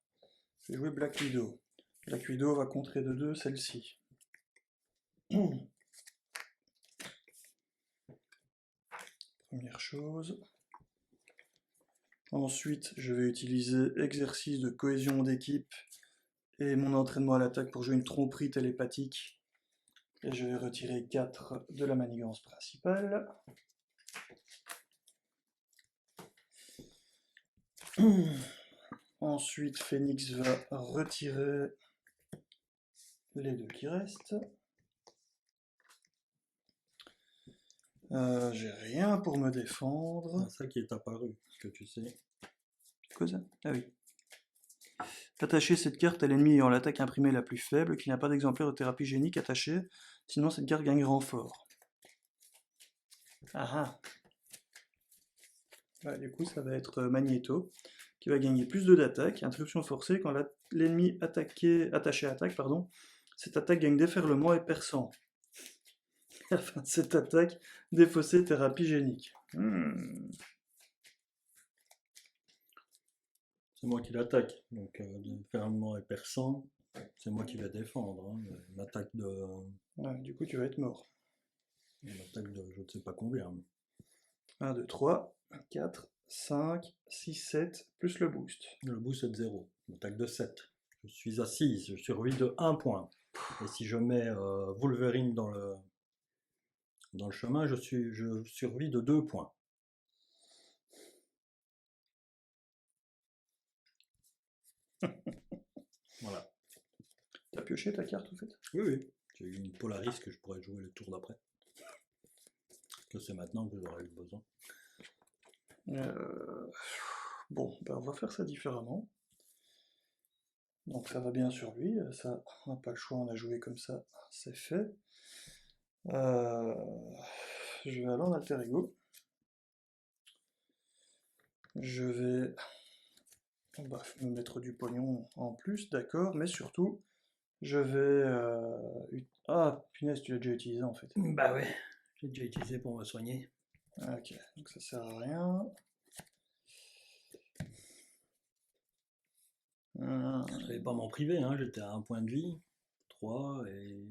Je vais jouer Black Widow. Black Widow va contrer de 2 celle-ci. Première chose. Ensuite, je vais utiliser exercice de cohésion d'équipe et mon entraînement à l'attaque pour jouer une tromperie télépathique. Et je vais retirer 4 de la manigance principale. Ensuite, Phoenix va retirer les 2 qui restent. J'ai rien pour me défendre. C'est ça qui est apparu, que tu sais. Quoi ça? Ah oui. Attacher cette carte à l'ennemi ayant l'attaque imprimée la plus faible, qui n'a pas d'exemplaire de thérapie génique attaché, sinon cette carte gagne renfort. Ah ah. Ouais, du coup, ça va être Magneto, qui va gagner plus 2 d'attaque. Interruption forcée, quand l'ennemi attaché à attaque, cette attaque gagne déferlement et perçant. À la fin de cette attaque, défausser thérapie génique. C'est moi qui l'attaque, donc fermement et perçant, c'est moi qui vais défendre. Hein. Une attaque de. Ouais, du coup, tu vas être mort. Une attaque de je ne sais pas combien. 1, 2, 3, 4, 5, 6, 7, plus le boost. Le boost est de 0. Une attaque de 7. Je suis à 6, je survis de 1 point. Et si je mets Wolverine dans le chemin, je survis de 2 points. Voilà. T'as pioché ta carte en fait? Oui. J'ai eu une Polaris que je pourrais jouer le tour d'après. Que c'est maintenant que j'aurais eu besoin. Bon, ben on va faire ça différemment. Donc ça va bien sur lui, ça, on n'a pas le choix, on a joué comme ça, c'est fait. Je vais aller en alter ego. Je vais me mettre du pognon en plus, d'accord, mais surtout, je vais... Ah, punaise, tu l'as déjà utilisé en fait. Bah ouais, j'ai déjà utilisé pour me soigner. Ok, donc ça sert à rien. Je ne vais pas m'en priver, hein. J'étais à 1 point de vie, 3 et...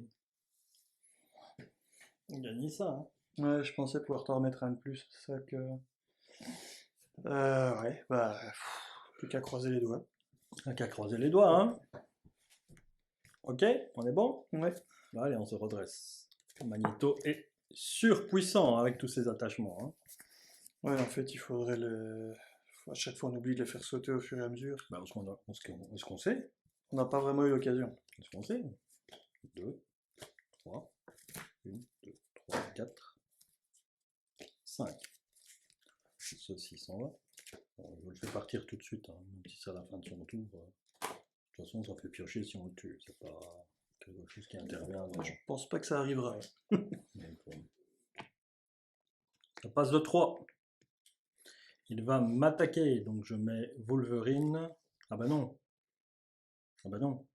Gagner ça. Hein. Ouais, je pensais pouvoir t'en remettre un de plus, c'est ça que... ouais, bah... plus qu'à croiser les doigts. Plus qu'à croiser les doigts, hein. Ok, on est bon? Ouais. Allez, on se redresse. Magneto est surpuissant avec tous ses attachements. Hein. Ouais, en fait, il faudrait le... À chaque fois, on oublie de les faire sauter au fur et à mesure. Bah, est-ce qu'on sait? On n'a pas vraiment eu l'occasion. Est-ce qu'on sait? 2, 3, 1, 2, 3, 4, 5. Ceci s'en va. Bon, je le fais partir tout de suite, hein, même si c'est à la fin de son tour. De toute façon, ça fait piocher si on le tue. C'est pas quelque chose qui intervient. Je pense pas que ça arrivera. Donc, ça passe de 3. Il va m'attaquer, donc je mets Wolverine. Ah bah non. Ah bah non.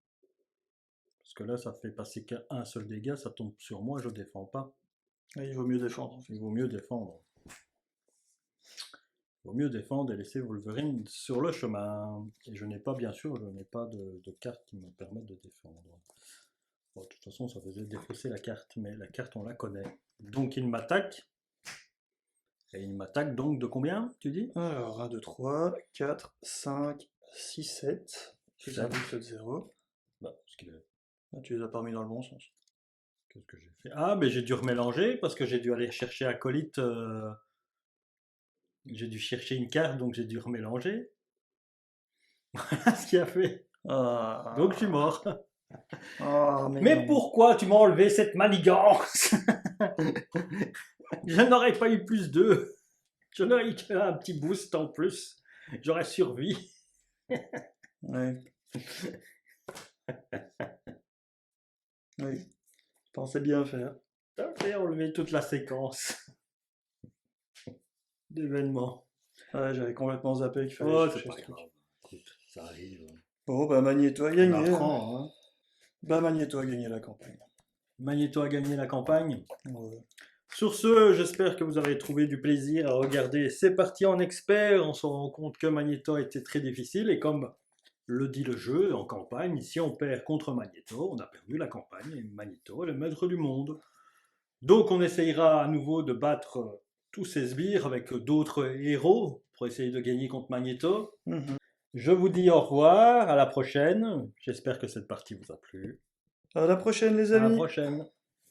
Parce que là, ça fait passer qu'un seul dégât, ça tombe sur moi, je défends pas. Il vaut mieux défendre. En fait. Il vaut mieux défendre. Il vaut mieux défendre et laisser Wolverine sur le chemin. Et je n'ai pas, bien sûr, je n'ai pas de carte qui me permette de défendre. Bon, de toute façon, ça faisait défausser la carte, mais la carte, on la connaît. Donc, il m'attaque. Et il m'attaque donc de combien, tu dis? Alors, 1, 2, 3, 4, 5, 6, 7. J'ai un boost de 0. Bah, parce qu'il est... Ah, tu les as pas mis dans le bon sens. Qu'est-ce que j'ai fait? Ah, mais j'ai dû remélanger parce que j'ai dû aller chercher Acolyte. J'ai dû chercher une carte, donc j'ai dû remélanger. Voilà ce qu'il a fait. Donc je suis mort. Oh, Mais non. pourquoi tu m'as enlevé cette manigance? Je n'aurais pas eu plus d'œufs. Je n'aurais eu qu'un petit boost en plus. J'aurais survécu. Ouais. Oui. Je pensais bien faire. Ça fait enlever toute la séquence d'événements. Ouais, j'avais complètement zappé qu'il fallait Oh, chercher c'est pas ce truc. grave. Écoute, ça arrive. Bon, bah Magneto a On gagné. apprend, hein. Bah Magneto a gagné la campagne. Magneto a gagné la campagne. Ouais. Sur ce, j'espère que vous avez trouvé du plaisir à regarder ces parties en expert. On se rend compte que Magneto était très difficile et comme le dit le jeu en campagne, si on perd contre Magneto, on a perdu la campagne et Magneto est le maître du monde. Donc on essayera à nouveau de battre tous ces sbires avec d'autres héros pour essayer de gagner contre Magneto. Mhm. Je vous dis au revoir, à la prochaine. J'espère que cette partie vous a plu. À la prochaine les À la amis. prochaine.